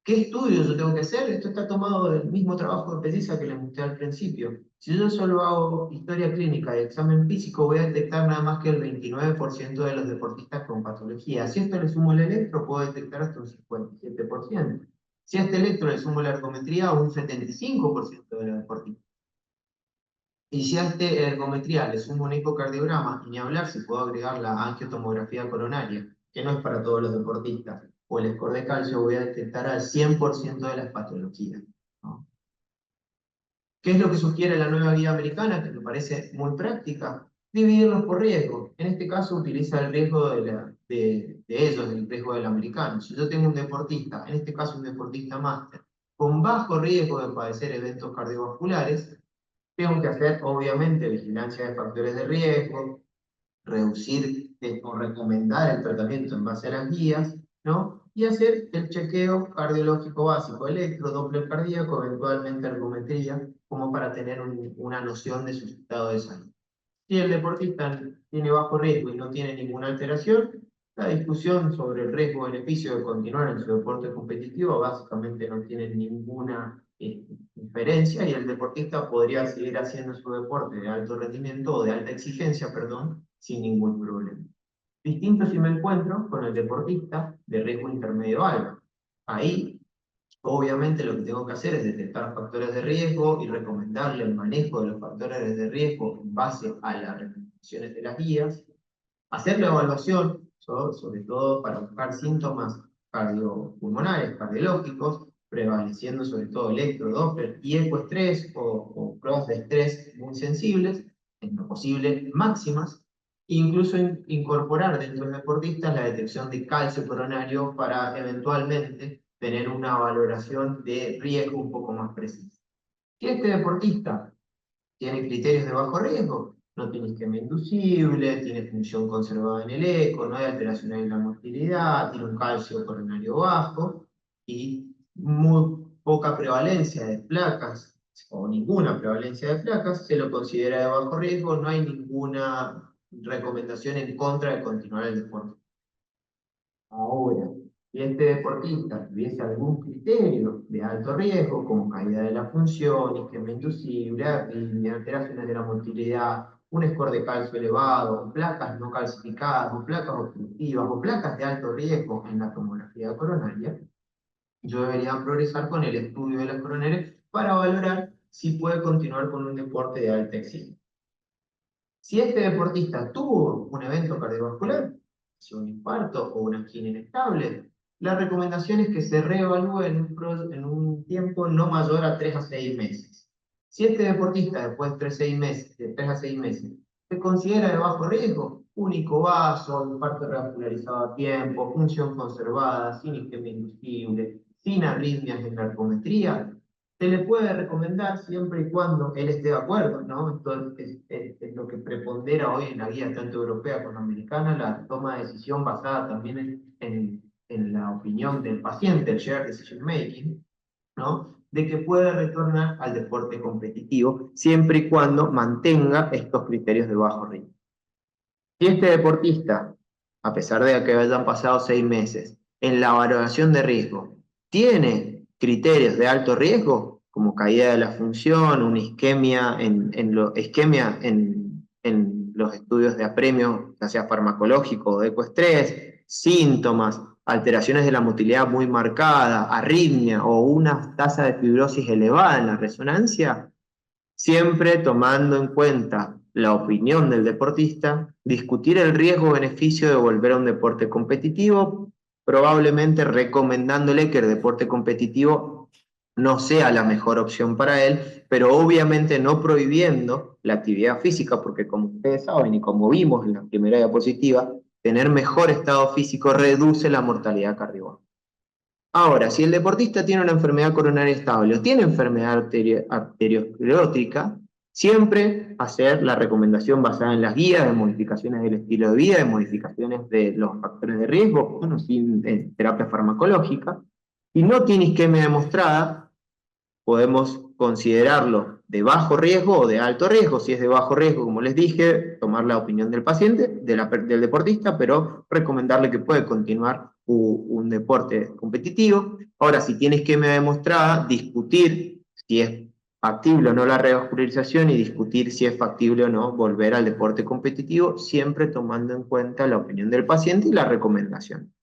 ¿Qué estudios yo tengo que hacer? Esto está tomado del mismo trabajo de pesquisa que les mostré al principio. Si yo solo hago historia clínica y examen físico, voy a detectar nada más que el 29% de los deportistas con patología. Si a esto le sumo el electro, puedo detectar hasta un 57%. Si a este electro le sumo la ergometría, un 75% de los deportistas. Y si a este ergometría le sumo un ecocardiograma, y ni hablar si puedo agregar la angiotomografía coronaria, que no es para todos los deportistas, o el score de calcio, voy a detectar al 100% de las patologías, ¿no? ¿Qué es lo que sugiere la nueva guía americana? Que me parece muy práctica. Dividirlos por riesgo. En este caso utiliza el riesgo de ellos, el riesgo del americano. Si yo tengo un deportista, en este caso un deportista máster, con bajo riesgo de padecer eventos cardiovasculares, tengo que hacer, obviamente, vigilancia de factores de riesgo, reducir o recomendar el tratamiento en base a las guías, ¿no? Y hacer el chequeo cardiológico básico, electro, doppler cardíaco, eventualmente ergometría, como para tener una noción de su estado de salud. Si el deportista tiene bajo riesgo y no tiene ninguna alteración, la discusión sobre el riesgo-beneficio de continuar en su deporte competitivo básicamente no tiene ninguna diferencia, y el deportista podría seguir haciendo su deporte de alto rendimiento o de alta exigencia, perdón, sin ningún problema. Distinto si me encuentro con el deportista de riesgo intermedio alto. Ahí, obviamente, lo que tengo que hacer es detectar factores de riesgo y recomendarle el manejo de los factores de riesgo en base a la recomendaciones de las guías, hacer la evaluación, sobre todo para buscar síntomas cardiopulmonares, cardiológicos, prevaleciendo sobre todo electro, Doppler y ecoestrés o pruebas de estrés muy sensibles, en lo posible máximas, e incluso incorporar dentro del deportista la detección de calcio coronario para eventualmente tener una valoración de riesgo un poco más precisa. Si este deportista tiene criterios de bajo riesgo, no tiene isquemia inducible, tiene función conservada en el eco, no hay alteraciones en la motilidad, tiene un calcio coronario bajo y muy poca prevalencia de placas o ninguna prevalencia de placas, se lo considera de bajo riesgo, no hay ninguna recomendación en contra de continuar el deporte. Ahora, si este deportista tuviese algún criterio de alto riesgo, como caída de la función, isquemia inducible, arritmia, alteraciones de la motilidad, un score de calcio elevado, placas no calcificadas, o placas obstructivas, o placas de alto riesgo en la tomografía coronaria, yo debería progresar con el estudio de las coronarias para valorar si puede continuar con un deporte de alta exigencia. Si este deportista tuvo un evento cardiovascular, un infarto o una angina inestable, la recomendación es que se reevalúe en un tiempo no mayor a 3 a 6 meses. Si este deportista después de 3 a 6 meses se considera de bajo riesgo, único vaso, infarto revascularizado a tiempo, función conservada, sin isquemia inducible, sin arritmias en narcometría, se le puede recomendar siempre y cuando él esté de acuerdo, ¿no? Esto es lo que prepondera hoy en la guía tanto europea como americana, la toma de decisión basada también en la opinión del paciente, el shared decision making, ¿no? De que puede retornar al deporte competitivo siempre y cuando mantenga estos criterios de bajo riesgo. Si este deportista, a pesar de que hayan pasado 6 meses, en la valoración de riesgo, tiene criterios de alto riesgo, como caída de la función, una isquemia en los estudios de apremio, ya sea farmacológico o de ecoestrés, síntomas, alteraciones de la motilidad muy marcada, arritmia o una tasa de fibrosis elevada en la resonancia, siempre tomando en cuenta la opinión del deportista, discutir el riesgo-beneficio de volver a un deporte competitivo, probablemente recomendándole que el deporte competitivo no sea la mejor opción para él, pero obviamente no prohibiendo la actividad física, porque como ustedes saben y como vimos en la primera diapositiva, tener mejor estado físico reduce la mortalidad cardiovascular. Ahora, si el deportista tiene una enfermedad coronaria estable o tiene enfermedad arteriosclerótica, siempre hacer la recomendación basada en las guías de modificaciones del estilo de vida, de modificaciones de los factores de riesgo, bueno, sin terapia farmacológica. Si no tiene isquemia demostrada, podemos considerarlo de bajo riesgo o de alto riesgo. Si es de bajo riesgo, como les dije, tomar la opinión del paciente, del deportista, pero recomendarle que puede continuar un deporte competitivo. Ahora, si tiene isquemia demostrada, discutir si es factible o no la revascularización y discutir si es factible o no volver al deporte competitivo, siempre tomando en cuenta la opinión del paciente y la recomendación.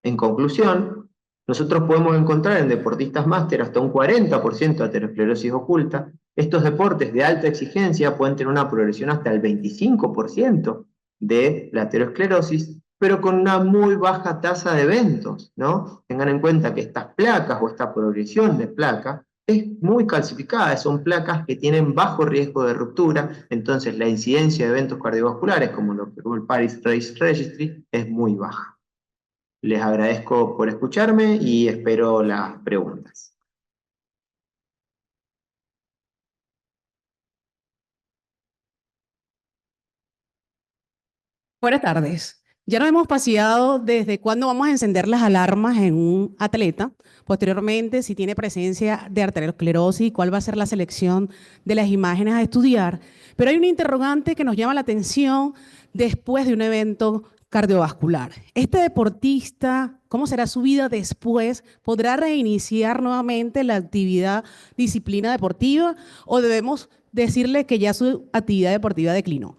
En conclusión, nosotros podemos encontrar en deportistas máster hasta un 40% de aterosclerosis oculta. Estos deportes de alta exigencia pueden tener una progresión hasta el 25% de la aterosclerosis, pero con una muy baja tasa de eventos, ¿no? Tengan en cuenta que estas placas o esta progresión de placa es muy calcificada, son placas que tienen bajo riesgo de ruptura, entonces la incidencia de eventos cardiovasculares, como lo observó el Paris Race Registry, es muy baja. Les agradezco por escucharme y espero las preguntas. Buenas tardes. Ya nos hemos paseado desde cuándo vamos a encender las alarmas en un atleta, posteriormente si tiene presencia de arteriosclerosis y cuál va a ser la selección de las imágenes a estudiar, pero hay un interrogante que nos llama la atención después de un evento cardiovascular. Este deportista, ¿cómo será su vida después? ¿Podrá reiniciar nuevamente la actividad, disciplina deportiva o debemos decirle que ya su actividad deportiva declinó?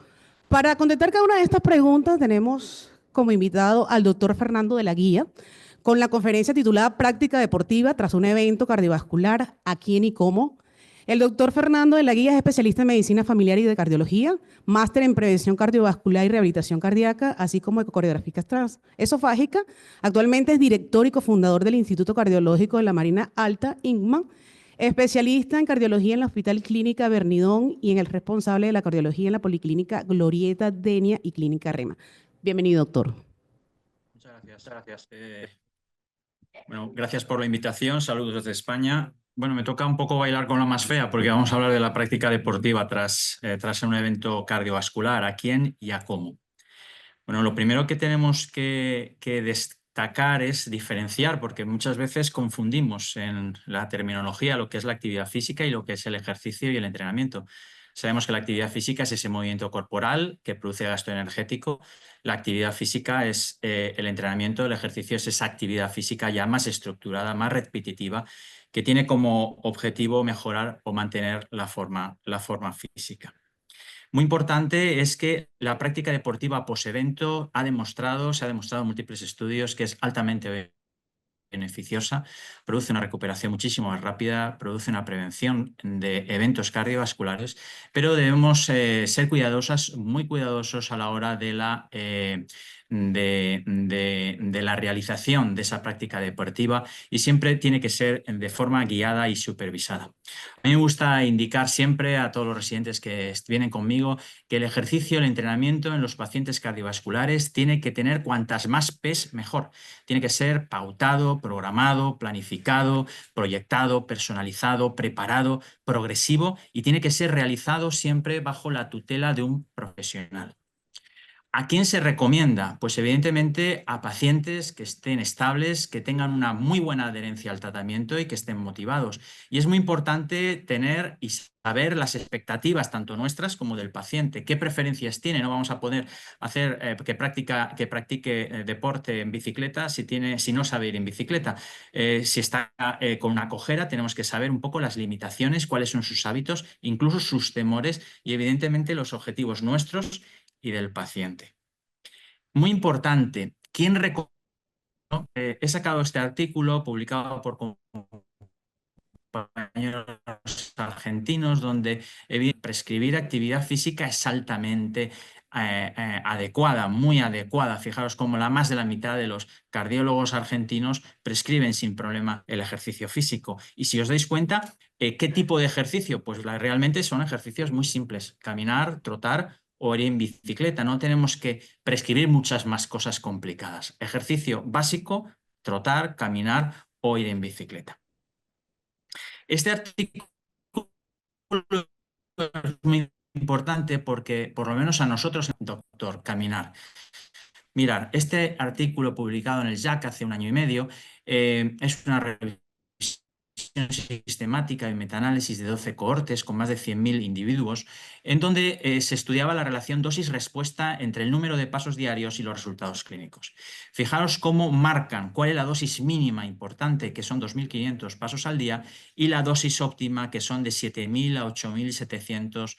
Para contestar cada una de estas preguntas tenemos como invitado al doctor Fernando de la Guía con la conferencia titulada Práctica Deportiva tras un evento cardiovascular, ¿a quién y cómo? El doctor Fernando de la Guía es especialista en medicina familiar y de cardiología, máster en prevención cardiovascular y rehabilitación cardíaca, así como ecocardiografía esofágica. Actualmente es director y cofundador del Instituto Cardiológico de la Marina Alta, INCMA, especialista en cardiología en la Hospital Clínica Bernidón y en el responsable de la cardiología en la Policlínica Glorieta Denia y Clínica Rema. Bienvenido, doctor. Muchas gracias. Bueno, gracias por la invitación. Saludos desde España. Bueno, me toca un poco bailar con la más fea porque vamos a hablar de la práctica deportiva tras un evento cardiovascular. ¿A quién y a cómo? Bueno, lo primero que tenemos que destacar es diferenciar, porque muchas veces confundimos en la terminología lo que es la actividad física y lo que es el ejercicio y el entrenamiento. Sabemos que la actividad física es ese movimiento corporal que produce gasto energético. La actividad física es el entrenamiento, el ejercicio es esa actividad física ya más estructurada, más repetitiva, que tiene como objetivo mejorar o mantener la forma física. Muy importante es que la práctica deportiva post-evento se ha demostrado en múltiples estudios que es altamente beneficiosa, produce una recuperación muchísimo más rápida, produce una prevención de eventos cardiovasculares, pero debemos ser muy cuidadosos a la hora de la realización de esa práctica deportiva y siempre tiene que ser de forma guiada y supervisada. A mí me gusta indicar siempre a todos los residentes que vienen conmigo que el ejercicio, el entrenamiento en los pacientes cardiovasculares tiene que tener cuantas más PES mejor. Tiene que ser pautado, programado, planificado, proyectado, personalizado, preparado, progresivo y tiene que ser realizado siempre bajo la tutela de un profesional. ¿A quién se recomienda? Pues evidentemente a pacientes que estén estables, que tengan una muy buena adherencia al tratamiento y que estén motivados. Y es muy importante tener y saber las expectativas tanto nuestras como del paciente. ¿Qué preferencias tiene? No vamos a poder hacer que practique deporte en bicicleta si no sabe ir en bicicleta. Si está con una cojera, tenemos que saber un poco las limitaciones, cuáles son sus hábitos, incluso sus temores y evidentemente los objetivos nuestros y del paciente. Muy importante, ¿quién recomienda? He sacado este artículo publicado por compañeros argentinos donde prescribir actividad física es altamente adecuada, muy adecuada. Fijaros cómo más de la mitad de los cardiólogos argentinos prescriben sin problema el ejercicio físico. Y si os dais cuenta, ¿qué tipo de ejercicio? Pues realmente son ejercicios muy simples, caminar, trotar o ir en bicicleta. No tenemos que prescribir muchas más cosas complicadas. Ejercicio básico, trotar, caminar o ir en bicicleta. Este artículo es muy importante porque, por lo menos a nosotros, doctor, caminar. Mirad, este artículo publicado en el JACC hace 1 año y medio es una revisión sistemática y metaanálisis de 12 cohortes con más de 100.000 individuos, en donde se estudiaba la relación dosis-respuesta entre el número de pasos diarios y los resultados clínicos. Fijaros cómo marcan cuál es la dosis mínima importante, que son 2.500 pasos al día, y la dosis óptima, que son de 7.000 a 8.700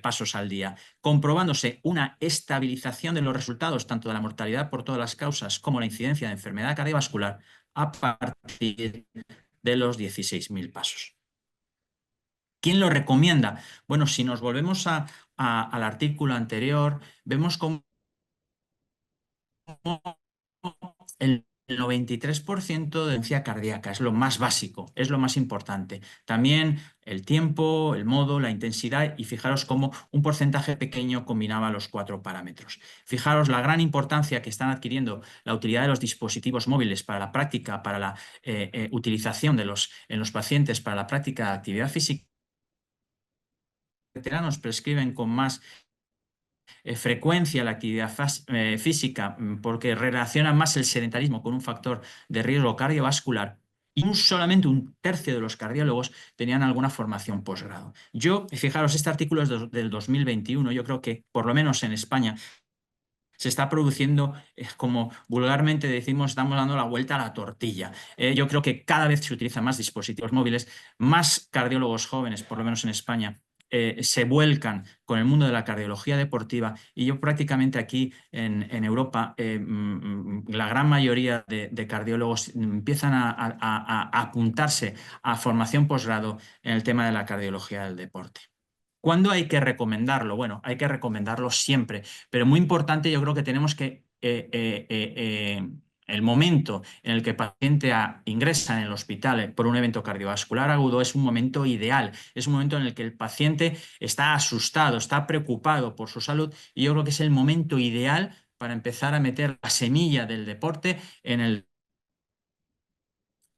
pasos al día, comprobándose una estabilización de los resultados, tanto de la mortalidad por todas las causas como la incidencia de enfermedad cardiovascular, a partir de los 16.000 pasos. ¿Quién lo recomienda? Bueno, si nos volvemos al artículo anterior, vemos cómo el 93% de demencia cardíaca es lo más básico, es lo más importante. También el tiempo, el modo, la intensidad y fijaros cómo un porcentaje pequeño combinaba los 4 parámetros. Fijaros la gran importancia que están adquiriendo la utilidad de los dispositivos móviles para la práctica, para la utilización en los pacientes para la práctica de actividad física. Los veteranos prescriben con más frecuencia la actividad física porque relaciona más el sedentarismo con un factor de riesgo cardiovascular y solamente 1/3 de los cardiólogos tenían alguna formación posgrado. Fijaros, este artículo es del 2021, yo creo que por lo menos en España se está produciendo, como vulgarmente decimos, estamos dando la vuelta a la tortilla. Yo creo que cada vez se utilizan más dispositivos móviles, más cardiólogos jóvenes, por lo menos en España, se vuelcan con el mundo de la cardiología deportiva, y yo prácticamente aquí en Europa la gran mayoría de cardiólogos empiezan a apuntarse a formación posgrado en el tema de la cardiología del deporte. ¿Cuándo hay que recomendarlo? Bueno, hay que recomendarlo siempre, pero muy importante, yo creo que tenemos que el momento en el que el paciente ingresa en el hospital por un evento cardiovascular agudo es un momento ideal, es un momento en el que el paciente está asustado, está preocupado por su salud, y yo creo que es el momento ideal para empezar a meter la semilla del deporte en el...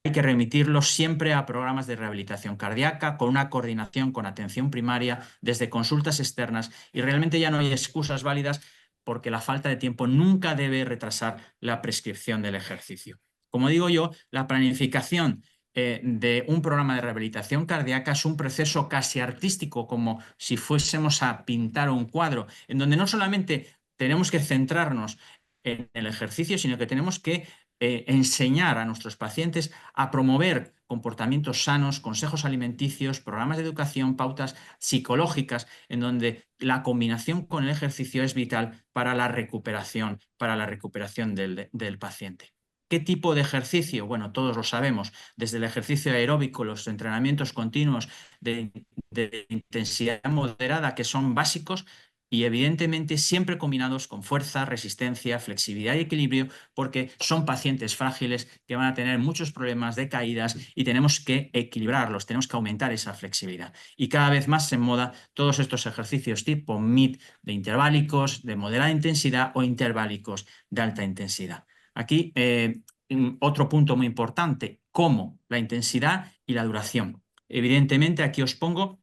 Hay que remitirlo siempre a programas de rehabilitación cardíaca con una coordinación con atención primaria desde consultas externas, y realmente ya no hay excusas válidas porque la falta de tiempo nunca debe retrasar la prescripción del ejercicio. Como digo yo, la planificación de un programa de rehabilitación cardíaca es un proceso casi artístico, como si fuésemos a pintar un cuadro, en donde no solamente tenemos que centrarnos en el ejercicio, sino que tenemos que enseñar a nuestros pacientes a promover comportamientos sanos, consejos alimenticios, programas de educación, pautas psicológicas, en donde la combinación con el ejercicio es vital para la recuperación del paciente. ¿Qué tipo de ejercicio? Bueno, todos lo sabemos, desde el ejercicio aeróbico, los entrenamientos continuos de intensidad moderada, que son básicos, y evidentemente siempre combinados con fuerza, resistencia, flexibilidad y equilibrio, porque son pacientes frágiles que van a tener muchos problemas de caídas y tenemos que equilibrarlos, tenemos que aumentar esa flexibilidad. Y cada vez más en moda todos estos ejercicios tipo MID, de interválicos, de moderada intensidad, o interválicos de alta intensidad. Aquí otro punto muy importante, como la intensidad y la duración. Evidentemente aquí os pongo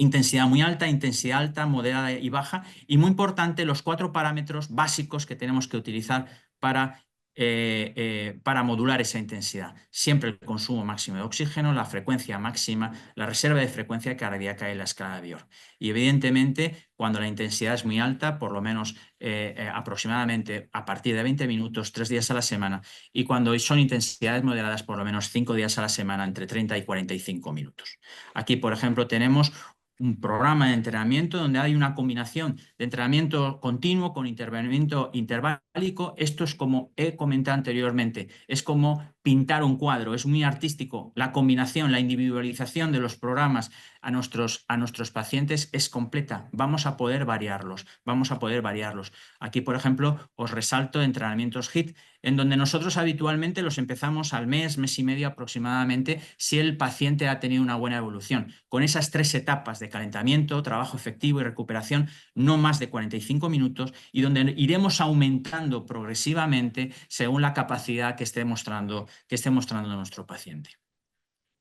intensidad muy alta, intensidad alta, moderada y baja, y muy importante los 4 parámetros básicos que tenemos que utilizar para modular esa intensidad. Siempre el consumo máximo de oxígeno, la frecuencia máxima, la reserva de frecuencia cardíaca y la escala de Bior. Y evidentemente, cuando la intensidad es muy alta, por lo menos aproximadamente a partir de 20 minutos, 3 días a la semana, y cuando son intensidades moderadas, por lo menos 5 días a la semana, entre 30 y 45 minutos. Aquí, por ejemplo, tenemos un programa de entrenamiento donde hay una combinación de entrenamiento continuo con entrenamiento interválico. Esto es, como he comentado anteriormente, es como pintar un cuadro, es muy artístico. La combinación, la individualización de los programas a nuestros pacientes es completa. Vamos a poder variarlos, Aquí, por ejemplo, os resalto entrenamientos HIIT, en donde nosotros habitualmente los empezamos al mes y medio aproximadamente, si el paciente ha tenido una buena evolución. Con esas 3 etapas de calentamiento, trabajo efectivo y recuperación, no más de 45 minutos, y donde iremos aumentando progresivamente según la capacidad que esté mostrando nuestro paciente.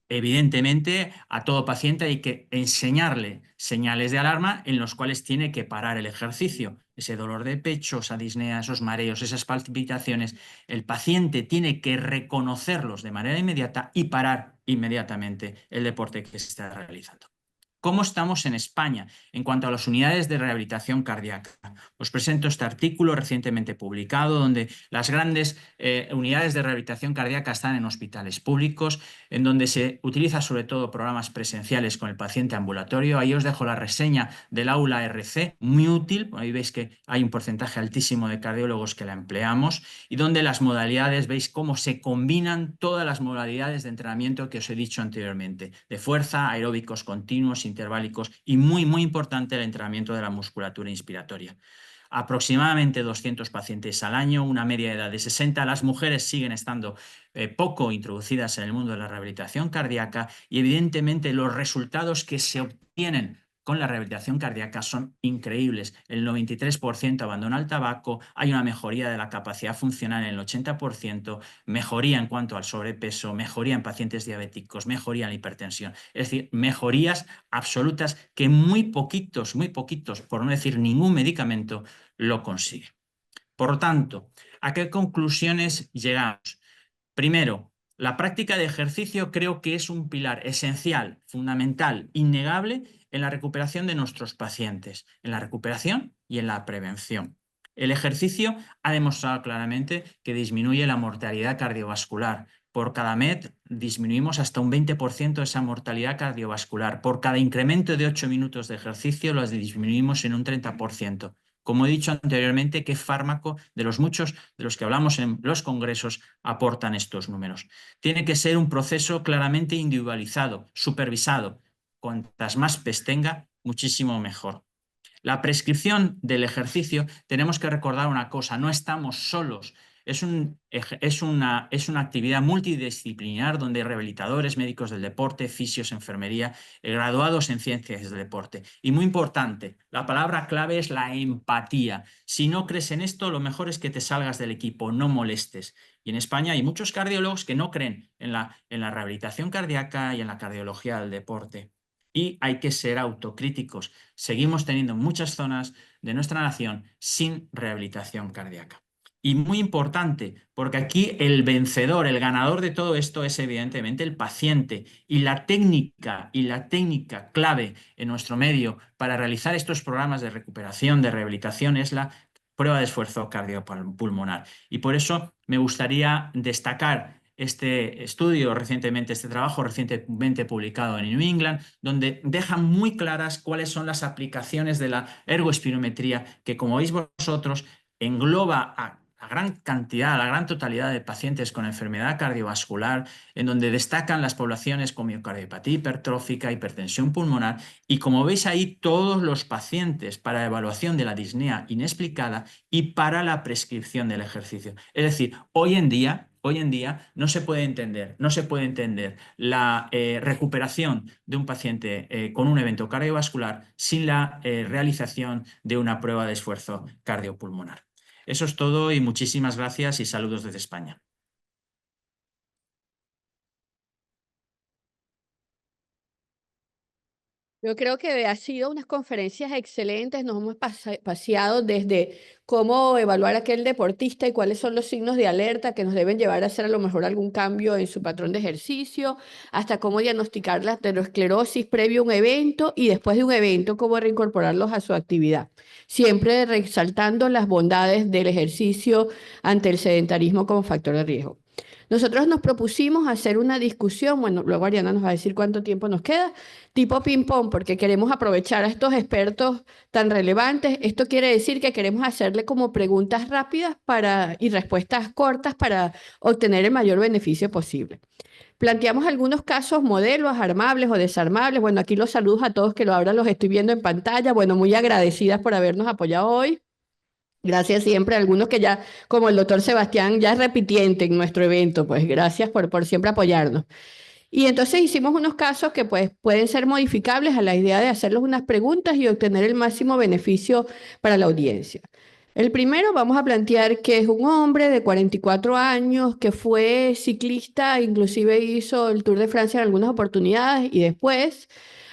Evidentemente, a todo paciente hay que enseñarle señales de alarma en los cuales tiene que parar el ejercicio. Ese dolor de pecho, esa disnea, esos mareos, esas palpitaciones, el paciente tiene que reconocerlos de manera inmediata y parar inmediatamente el deporte que se está realizando. ¿Cómo estamos en España en cuanto a las unidades de rehabilitación cardíaca? Os presento este artículo recientemente publicado, donde las grandes unidades de rehabilitación cardíaca están en hospitales públicos, en donde se utiliza sobre todo programas presenciales con el paciente ambulatorio. Ahí os dejo la reseña del aula RC, muy útil. Ahí veis que hay un porcentaje altísimo de cardiólogos que la empleamos, y donde las modalidades, veis cómo se combinan todas las modalidades de entrenamiento que os he dicho anteriormente, de fuerza, aeróbicos continuos, interválicos, y muy importante el entrenamiento de la musculatura inspiratoria. Aproximadamente 200 pacientes al año, una media de edad de 60. Las mujeres siguen estando poco introducidas en el mundo de la rehabilitación cardíaca, y evidentemente los resultados que se obtienen con la rehabilitación cardíaca son increíbles. El 93% abandona el tabaco, hay una mejoría de la capacidad funcional en el 80%, mejoría en cuanto al sobrepeso, mejoría en pacientes diabéticos, mejoría en la hipertensión. Es decir, mejorías absolutas que muy poquitos, por no decir ningún medicamento, lo consigue. Por lo tanto, ¿a qué conclusiones llegamos? Primero, la práctica de ejercicio creo que es un pilar esencial, fundamental, innegable en la recuperación de nuestros pacientes, en la recuperación y en la prevención. El ejercicio ha demostrado claramente que disminuye la mortalidad cardiovascular por cada MET disminuimos hasta un 20% esa mortalidad cardiovascular. Por cada incremento de 8 minutos de ejercicio los disminuimos en un 30%. Como he dicho anteriormente, ¿qué fármaco de los muchos de los que hablamos en los congresos aportan estos números? Tiene que ser un proceso claramente individualizado, supervisado. Cuantas más PES tenga, muchísimo mejor. La prescripción del ejercicio, tenemos que recordar una cosa, no estamos solos. Es una actividad multidisciplinar donde rehabilitadores, médicos del deporte, fisios, enfermería, graduados en ciencias del deporte. Y muy importante, la palabra clave es la empatía. Si no crees en esto, lo mejor es que te salgas del equipo, no molestes. Y en España hay muchos cardiólogos que no creen en la rehabilitación cardíaca y en la cardiología del deporte. Y hay que ser autocríticos. Seguimos teniendo muchas zonas de nuestra nación sin rehabilitación cardíaca. Y muy importante, porque aquí el vencedor, el ganador de todo esto es evidentemente el paciente. Y la técnica clave en nuestro medio para realizar estos programas de recuperación, de rehabilitación, es la prueba de esfuerzo cardiopulmonar. Y por eso me gustaría destacar este estudio recientemente, este trabajo recientemente publicado en New England, donde dejan muy claras cuáles son las aplicaciones de la ergoespirometría, que como veis vosotros, engloba a gran cantidad, a la gran totalidad de pacientes con enfermedad cardiovascular, en donde destacan las poblaciones con miocardiopatía hipertrófica, hipertensión pulmonar, y como veis ahí, todos los pacientes para evaluación de la disnea inexplicada y para la prescripción del ejercicio. Es decir, hoy en día no se puede entender la recuperación de un paciente con un evento cardiovascular sin la realización de una prueba de esfuerzo cardiopulmonar. Eso es todo y muchísimas gracias y saludos desde España. Yo creo que ha sido unas conferencias excelentes, nos hemos paseado desde cómo evaluar a aquel deportista y cuáles son los signos de alerta que nos deben llevar a hacer a lo mejor algún cambio en su patrón de ejercicio, hasta cómo diagnosticar la aterosclerosis previo a un evento y después de un evento, cómo reincorporarlos a su actividad. Siempre resaltando las bondades del ejercicio ante el sedentarismo como factor de riesgo. Nosotros nos propusimos hacer una discusión, bueno, luego Ariana nos va a decir cuánto tiempo nos queda, tipo ping-pong, porque queremos aprovechar a estos expertos tan relevantes. Esto quiere decir que queremos hacerle como preguntas rápidas y respuestas cortas para obtener el mayor beneficio posible. Planteamos algunos casos modelos armables o desarmables. Bueno, aquí los saludos a todos que ahora los estoy viendo en pantalla. Bueno, muy agradecidas por habernos apoyado hoy. Gracias siempre a algunos que ya, como el doctor Sebastián, ya es repitiente en nuestro evento, pues gracias por siempre apoyarnos. Y entonces hicimos unos casos que pues pueden ser modificables a la idea de hacerles unas preguntas y obtener el máximo beneficio para la audiencia. El primero vamos a plantear que es un hombre de 44 años que fue ciclista, inclusive hizo el Tour de Francia en algunas oportunidades y después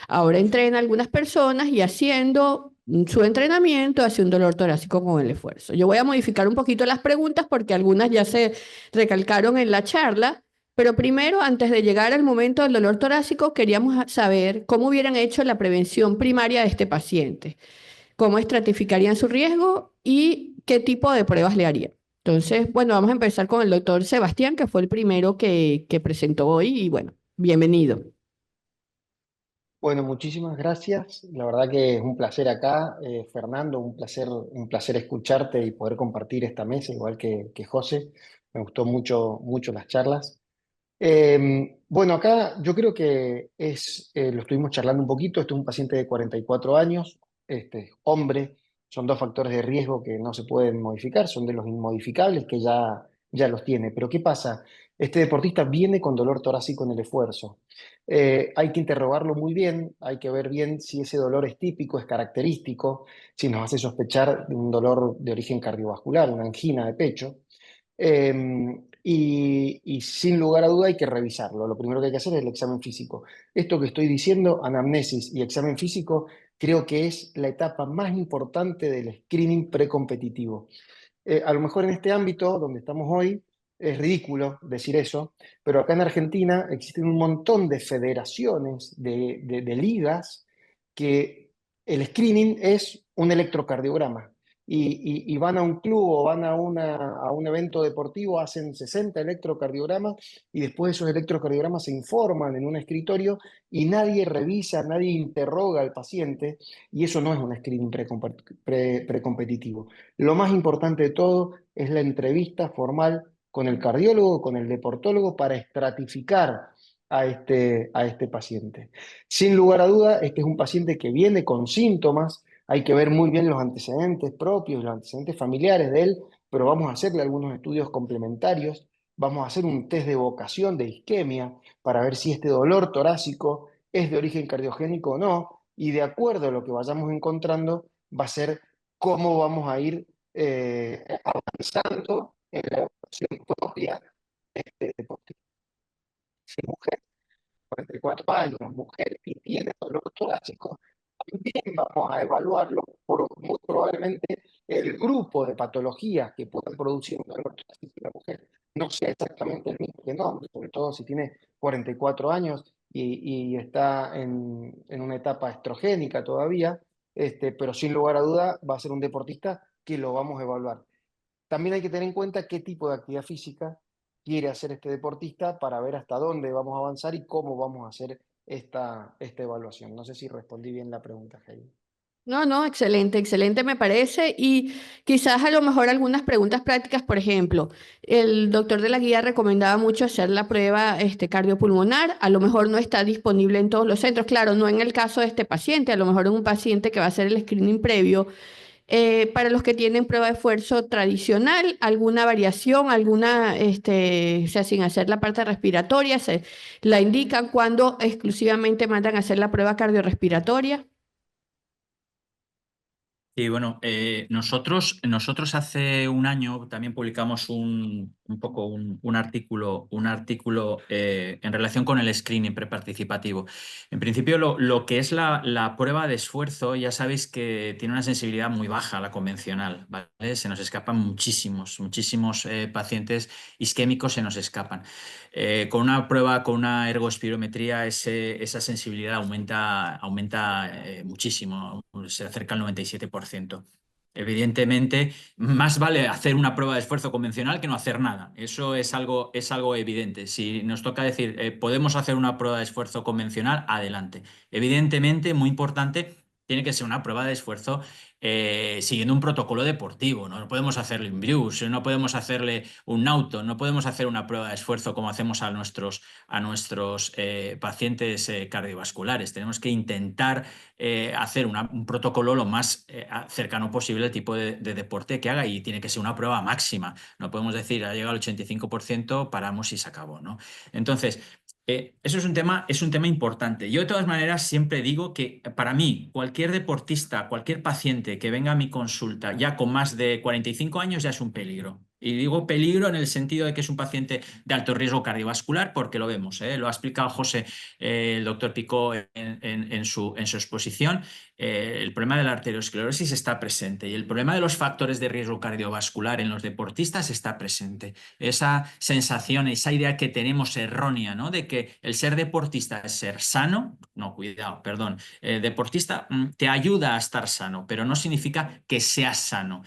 ahora entrena a algunas personas y haciendo su entrenamiento hace un dolor torácico con el esfuerzo. Yo voy a modificar un poquito las preguntas porque algunas ya se recalcaron en la charla, pero primero, antes de llegar al momento del dolor torácico, queríamos saber cómo hubieran hecho la prevención primaria de este paciente, cómo estratificarían su riesgo y qué tipo de pruebas le harían. Entonces, bueno, vamos a empezar con el doctor Sebastián, que fue el primero que presentó hoy y bueno, bienvenido. Bueno, muchísimas gracias. La verdad que es un placer acá, Fernando, un placer escucharte y poder compartir esta mesa, igual que José. Me gustó mucho las charlas. Bueno, acá yo creo que lo estuvimos charlando un poquito. Este es un paciente de 44 años, hombre. Son dos factores de riesgo que no se pueden modificar, son de los inmodificables que ya los tiene. Pero ¿qué pasa? Este deportista viene con dolor torácico en el esfuerzo. Hay que interrogarlo muy bien, hay que ver bien si ese dolor es típico, es característico, si nos hace sospechar de un dolor de origen cardiovascular, una angina de pecho. Y sin lugar a duda hay que revisarlo. Lo primero que hay que hacer es el examen físico. Esto que estoy diciendo, anamnesis y examen físico, creo que es la etapa más importante del screening precompetitivo. A lo mejor en este ámbito donde estamos hoy es ridículo decir eso, pero acá en Argentina existen un montón de federaciones, de ligas, que el screening es un electrocardiograma. y van a un club o van a un evento deportivo, hacen 60 electrocardiogramas y después esos electrocardiogramas se informan en un escritorio y nadie revisa, nadie interroga al paciente, y eso no es un screening precompetitivo. Lo más importante de todo es la entrevista formal con el cardiólogo, con el deportólogo, para estratificar a este paciente. Sin lugar a duda, este es un paciente que viene con síntomas. Hay que ver muy bien los antecedentes propios, los antecedentes familiares de él, pero vamos a hacerle algunos estudios complementarios. Vamos a hacer un test de evocación de isquemia para ver si este dolor torácico es de origen cardiogénico o no, y de acuerdo a lo que vayamos encontrando, va a ser cómo vamos a ir avanzando en la evaluación propia de este deportista. Si mujer, 44 años, mujer y tiene dolor torácico, también vamos a evaluarlo por muy probablemente el grupo de patologías que pueden producir un dolor torácico en la mujer no sea exactamente el mismo que el hombre, sobre todo si tiene 44 años y está en una etapa estrogénica todavía, pero sin lugar a duda va a ser un deportista que lo vamos a evaluar. También hay que tener en cuenta qué tipo de actividad física quiere hacer este deportista para ver hasta dónde vamos a avanzar y cómo vamos a hacer esta evaluación. No sé si respondí bien la pregunta, Heidi. No, no, excelente, excelente me parece. Y quizás a lo mejor algunas preguntas prácticas, por ejemplo, el doctor de la guía recomendaba mucho hacer la prueba cardiopulmonar, a lo mejor no está disponible en todos los centros, claro, no en el caso de este paciente, a lo mejor en un paciente que va a hacer el screening previo. Para los que tienen prueba de esfuerzo tradicional, alguna variación, o sea, sin hacer la parte respiratoria, se la indican cuando exclusivamente mandan a hacer la prueba cardiorrespiratoria. Y bueno, nosotros hace un año también publicamos un artículo en relación con el screening preparticipativo. En principio, lo que es la prueba de esfuerzo, ya sabéis que tiene una sensibilidad muy baja a la convencional, ¿vale? Se nos escapan muchísimos pacientes isquémicos se nos escapan. Con una prueba, con una ergospirometría, esa sensibilidad aumenta muchísimo, se acerca al 97%. Evidentemente, más vale hacer una prueba de esfuerzo convencional que no hacer nada. Eso es algo evidente. Si nos toca decir, podemos hacer una prueba de esfuerzo convencional, adelante. Evidentemente, muy importante, tiene que ser una prueba de esfuerzo siguiendo un protocolo deportivo. No podemos hacerle un Bruce, no podemos hacerle un Nauto, no podemos hacer una prueba de esfuerzo como hacemos a nuestros pacientes cardiovasculares. Tenemos que intentar hacer un protocolo lo más cercano posible al tipo de deporte que haga, y tiene que ser una prueba máxima. No podemos decir, ha llegado al 85%, paramos y se acabó, ¿no? Entonces, eso es un tema importante. Yo de todas maneras siempre digo que para mí cualquier deportista, cualquier paciente que venga a mi consulta ya con más de 45 años ya es un peligro. Y digo peligro en el sentido de que es un paciente de alto riesgo cardiovascular, porque lo vemos, lo ha explicado José, el doctor Picó en su exposición. El problema de la arteriosclerosis está presente y el problema de los factores de riesgo cardiovascular en los deportistas está presente. Esa sensación, esa idea que tenemos errónea, ¿no?, de que el ser deportista es ser sano. No, cuidado, perdón. Deportista te ayuda a estar sano, pero no significa que seas sano.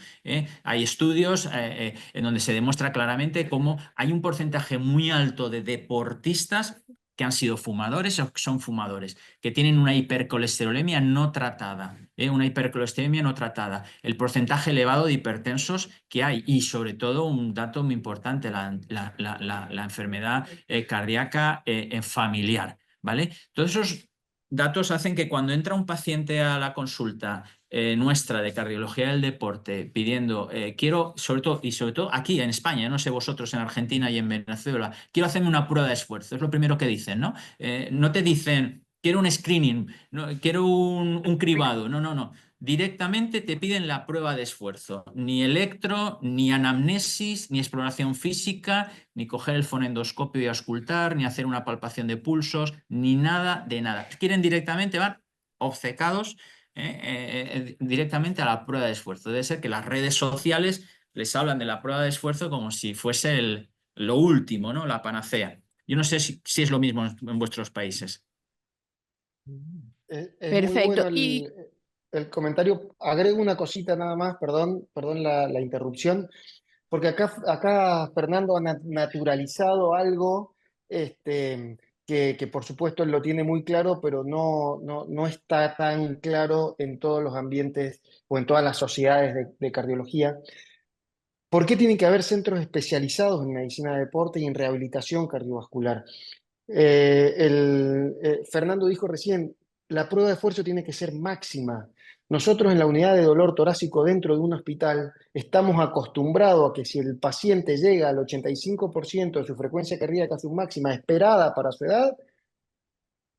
Hay estudios en donde se demuestra claramente cómo hay un porcentaje muy alto de deportistas que han sido fumadores o que son fumadores, que tienen una hipercolesterolemia no tratada, una hipercolesterolemia no tratada, el porcentaje elevado de hipertensos que hay, y sobre todo un dato muy importante, la enfermedad cardíaca familiar, ¿vale? Todos esos datos hacen que cuando entra un paciente a la consulta nuestra de cardiología del deporte pidiendo, quiero, sobre todo aquí en España, no sé vosotros en Argentina y en Venezuela, quiero hacerme una prueba de esfuerzo, es lo primero que dicen, ¿no? No te dicen, quiero un screening, no, quiero un cribado, no. Directamente te piden la prueba de esfuerzo, ni electro, ni anamnesis, ni exploración física, ni coger el fonendoscopio y auscultar, ni hacer una palpación de pulsos, ni nada de nada. Quieren directamente, van obcecados directamente a la prueba de esfuerzo. Debe ser que las redes sociales les hablan de la prueba de esfuerzo como si fuese lo último, ¿no?, la panacea. Yo no sé si es lo mismo en vuestros países. Es muy Perfecto. bueno Y el comentario, agrego una cosita nada más, perdón la interrupción, porque acá Fernando ha naturalizado algo que por supuesto él lo tiene muy claro, pero no está tan claro en todos los ambientes o en todas las sociedades de cardiología. ¿Por qué tienen que haber centros especializados en medicina de deporte y en rehabilitación cardiovascular? Fernando dijo recién, la prueba de esfuerzo tiene que ser máxima. Nosotros en la unidad de dolor torácico dentro de un hospital estamos acostumbrados a que si el paciente llega al 85% de su frecuencia cardíaca submáxima esperada para su edad,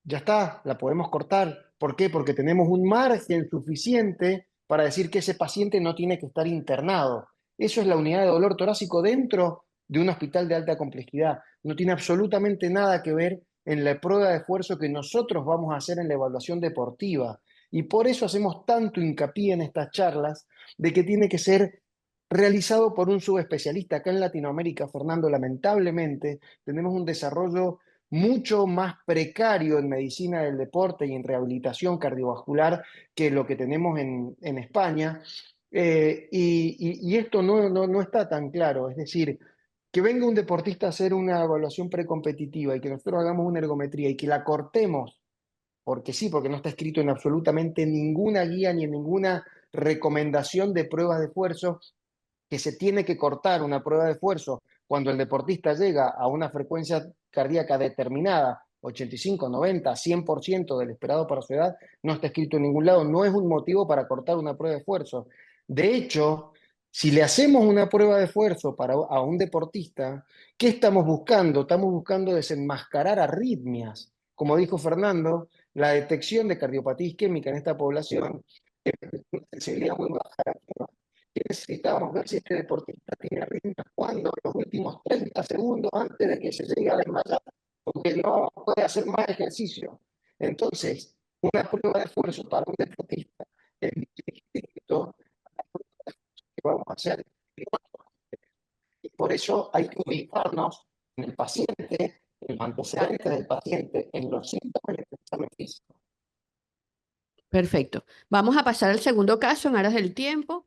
ya está, la podemos cortar. ¿Por qué? Porque tenemos un margen suficiente para decir que ese paciente no tiene que estar internado. Eso es la unidad de dolor torácico dentro de un hospital de alta complejidad. No tiene absolutamente nada que ver en la prueba de esfuerzo que nosotros vamos a hacer en la evaluación deportiva. Y por eso hacemos tanto hincapié en estas charlas de que tiene que ser realizado por un subespecialista. Acá en Latinoamérica, Fernando, lamentablemente, tenemos un desarrollo mucho más precario en medicina del deporte y en rehabilitación cardiovascular que lo que tenemos en España. Y esto no está tan claro. Es decir, que venga un deportista a hacer una evaluación precompetitiva y que nosotros hagamos una ergometría y que la cortemos, porque sí, porque no está escrito en absolutamente ninguna guía ni en ninguna recomendación de pruebas de esfuerzo, que se tiene que cortar una prueba de esfuerzo cuando el deportista llega a una frecuencia cardíaca determinada, 85, 90, 100% del esperado para su edad, no está escrito en ningún lado, no es un motivo para cortar una prueba de esfuerzo. De hecho, si le hacemos una prueba de esfuerzo a un deportista, ¿qué estamos buscando? Estamos buscando desenmascarar arritmias. Como dijo Fernando, la detección de cardiopatía isquémica en esta población sería muy baja. Necesitamos ver si este deportista tiene arritmias cuando los últimos 30 segundos antes de que se llegue a desmayar, porque no puede hacer más ejercicio. Entonces, una prueba de esfuerzo para un deportista es distinto a la prueba de esfuerzo que vamos a hacer. Y por eso hay que ubicarnos en el paciente, en los antecedentes del paciente, en los síntomas y en el examen físico. Perfecto. Vamos a pasar al segundo caso en aras del tiempo.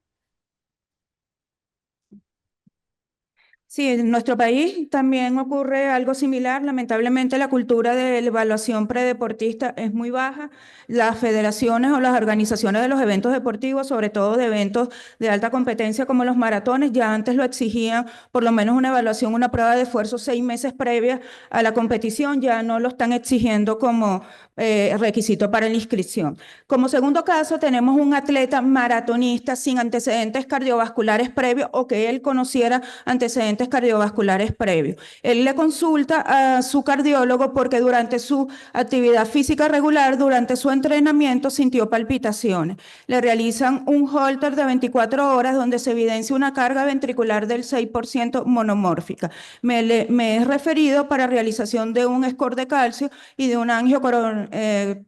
Sí, en nuestro país también ocurre algo similar. Lamentablemente, la cultura de la evaluación predeportista es muy baja. Las federaciones o las organizaciones de los eventos deportivos, sobre todo de eventos de alta competencia como los maratones, ya antes lo exigían, por lo menos una evaluación, una prueba de esfuerzo 6 meses previa a la competición, ya no lo están exigiendo como requisito para la inscripción. Como segundo caso, tenemos un atleta maratonista sin antecedentes cardiovasculares previos o que él conociera antecedentes cardiovasculares previos. Él le consulta a su cardiólogo porque durante su actividad física regular, durante su entrenamiento, sintió palpitaciones. Le realizan un Holter de 24 horas donde se evidencia una carga ventricular del 6% monomórfica. Me es referido para realización de un score de calcio y de una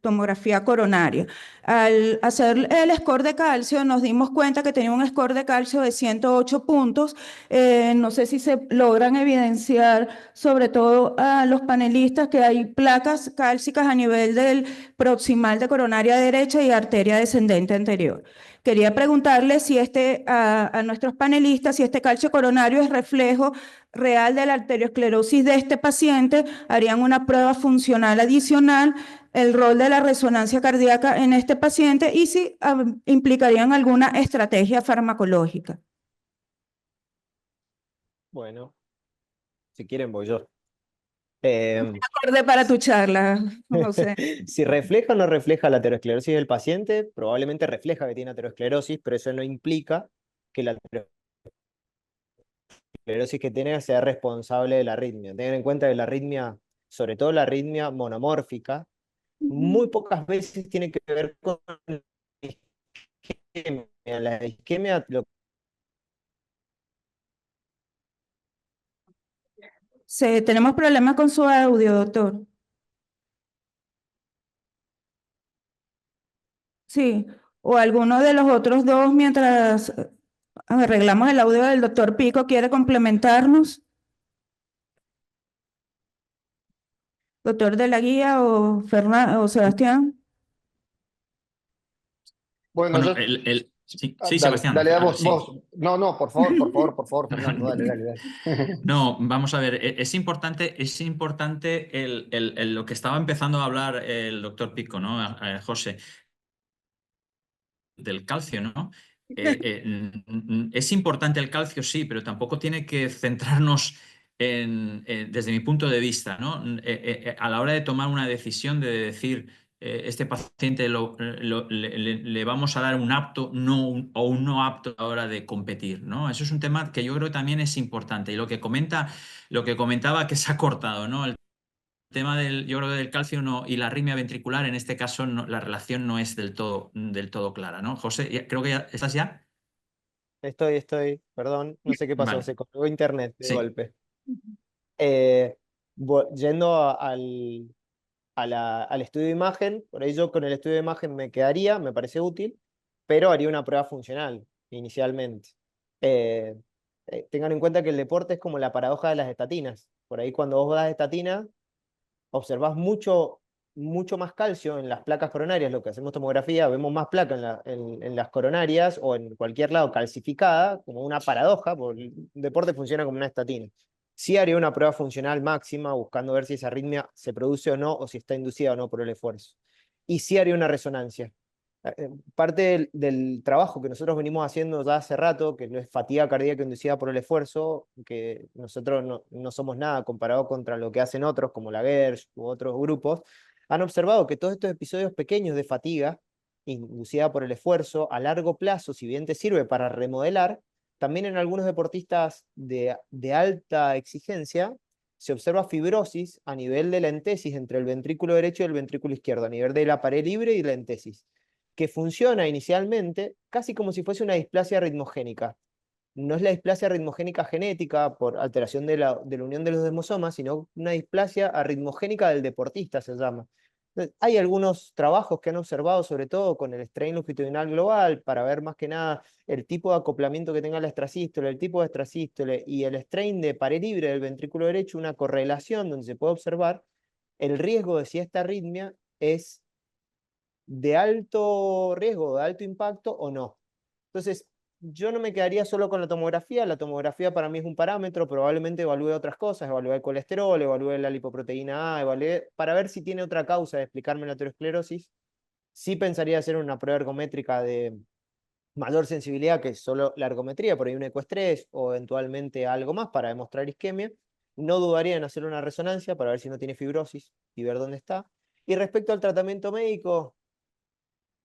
tomografía coronaria. Al hacer el score de calcio nos dimos cuenta que tenía un score de calcio de 108 puntos. No sé si se logran evidenciar, sobre todo a los panelistas, que hay placas cálcicas a nivel del proximal de coronaria derecha y arteria descendente anterior. Quería preguntarle si a nuestros panelistas si este calcio coronario es reflejo real de la arteriosclerosis de este paciente, harían una prueba funcional adicional, el rol de la resonancia cardíaca en este paciente y si implicarían alguna estrategia farmacológica. Bueno, si quieren voy yo. Acorde para tu charla, José. Si refleja o no refleja la aterosclerosis del paciente, probablemente refleja que tiene aterosclerosis, pero eso no implica que la aterosclerosis que tenga sea responsable de la arritmia. Tengan en cuenta que la arritmia, sobre todo la arritmia monomórfica, muy pocas veces tiene que ver con la isquemia. La isquemia Tenemos problemas con su audio, doctor. Sí, o alguno de los otros dos mientras arreglamos el audio del doctor Pico, ¿quiere complementarnos? Doctor de la Guía o Sebastián. Bueno, Bueno, yo... sí, Ah, sí, dale, Sebastián. dale, Ah, vos, sí. vos. No, por favor, Fernando, dale, dale. No, vamos a ver, es importante lo que estaba empezando a hablar el doctor Pico, ¿no? José, del calcio, ¿no? Es importante el calcio, sí, pero tampoco tiene que centrarnos desde mi punto de vista, ¿no? A la hora de tomar una decisión de decir, este paciente le vamos a dar un apto o un no apto a la hora de competir, ¿no? Eso es un tema que yo creo que también es importante. Y lo que comentaba que se ha cortado, ¿no? El tema yo creo que del calcio y la arritmia ventricular, en este caso la relación no es del todo clara, ¿no? José, creo que estás ya. Perdón, no sé qué pasó, Vale, se colgó internet de sí. golpe. Yendo al estudio de imagen, por ahí yo con el estudio de imagen me quedaría, me parece útil, pero haría una prueba funcional inicialmente. Tengan en cuenta que el deporte es como la paradoja de las estatinas. Por ahí cuando vos das estatina, observás mucho más calcio en las placas coronarias. Lo que hacemos tomografía, vemos más placa en las coronarias o en cualquier lado calcificada, como una paradoja, porque el deporte funciona como una estatina. Sí haría una prueba funcional máxima, buscando ver si esa arritmia se produce o no, o si está inducida o no por el esfuerzo. Y sí haría una resonancia. Parte del trabajo que nosotros venimos haciendo ya hace rato, que no es fatiga cardíaca inducida por el esfuerzo, que nosotros no somos nada comparado contra lo que hacen otros, como la Gersh u otros grupos, han observado que todos estos episodios pequeños de fatiga inducida por el esfuerzo, a largo plazo, si bien te sirve para remodelar, también en algunos deportistas de alta exigencia se observa fibrosis a nivel de la entesis entre el ventrículo derecho y el ventrículo izquierdo, a nivel de la pared libre y la entesis, que funciona inicialmente casi como si fuese una displasia ritmogénica. No es la displasia ritmogénica genética por alteración de la unión de los desmosomas, sino una displasia arritmogénica del deportista, se llama. Entonces, hay algunos trabajos que han observado, sobre todo con el strain longitudinal global, para ver más que nada el tipo de acoplamiento que tenga la extrasístole, el tipo de extrasístole y el strain de pared libre del ventrículo derecho, una correlación donde se puede observar el riesgo de si esta arritmia es de alto riesgo, de alto impacto o no. Entonces, yo no me quedaría solo con la tomografía para mí es un parámetro, probablemente evalúe otras cosas, evalúe el colesterol, evalúe la lipoproteína A, evalúe para ver si tiene otra causa de explicarme la aterosclerosis. Sí pensaría hacer una prueba ergométrica de mayor sensibilidad que solo la ergometría, por ahí un ecoestrés o eventualmente algo más para demostrar isquemia. No dudaría en hacer una resonancia para ver si no tiene fibrosis y ver dónde está. Y respecto al tratamiento médico,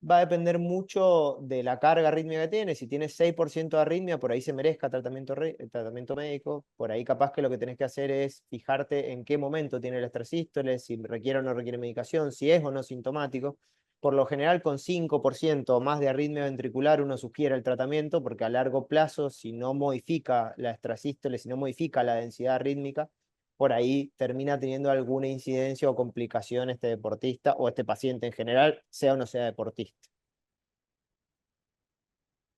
va a depender mucho de la carga arrítmica que tiene. Si tiene 6% de arritmia, por ahí se merezca tratamiento médico. Por ahí capaz que lo que tenés que hacer es fijarte en qué momento tiene el extrasístole, si requiere o no requiere medicación, si es o no sintomático. Por lo general, con 5% o más de arritmia ventricular uno sugiere el tratamiento, porque a largo plazo, si no modifica la extrasístole, si no modifica la densidad arrítmica, por ahí termina teniendo alguna incidencia o complicación este deportista o este paciente en general, sea o no sea deportista.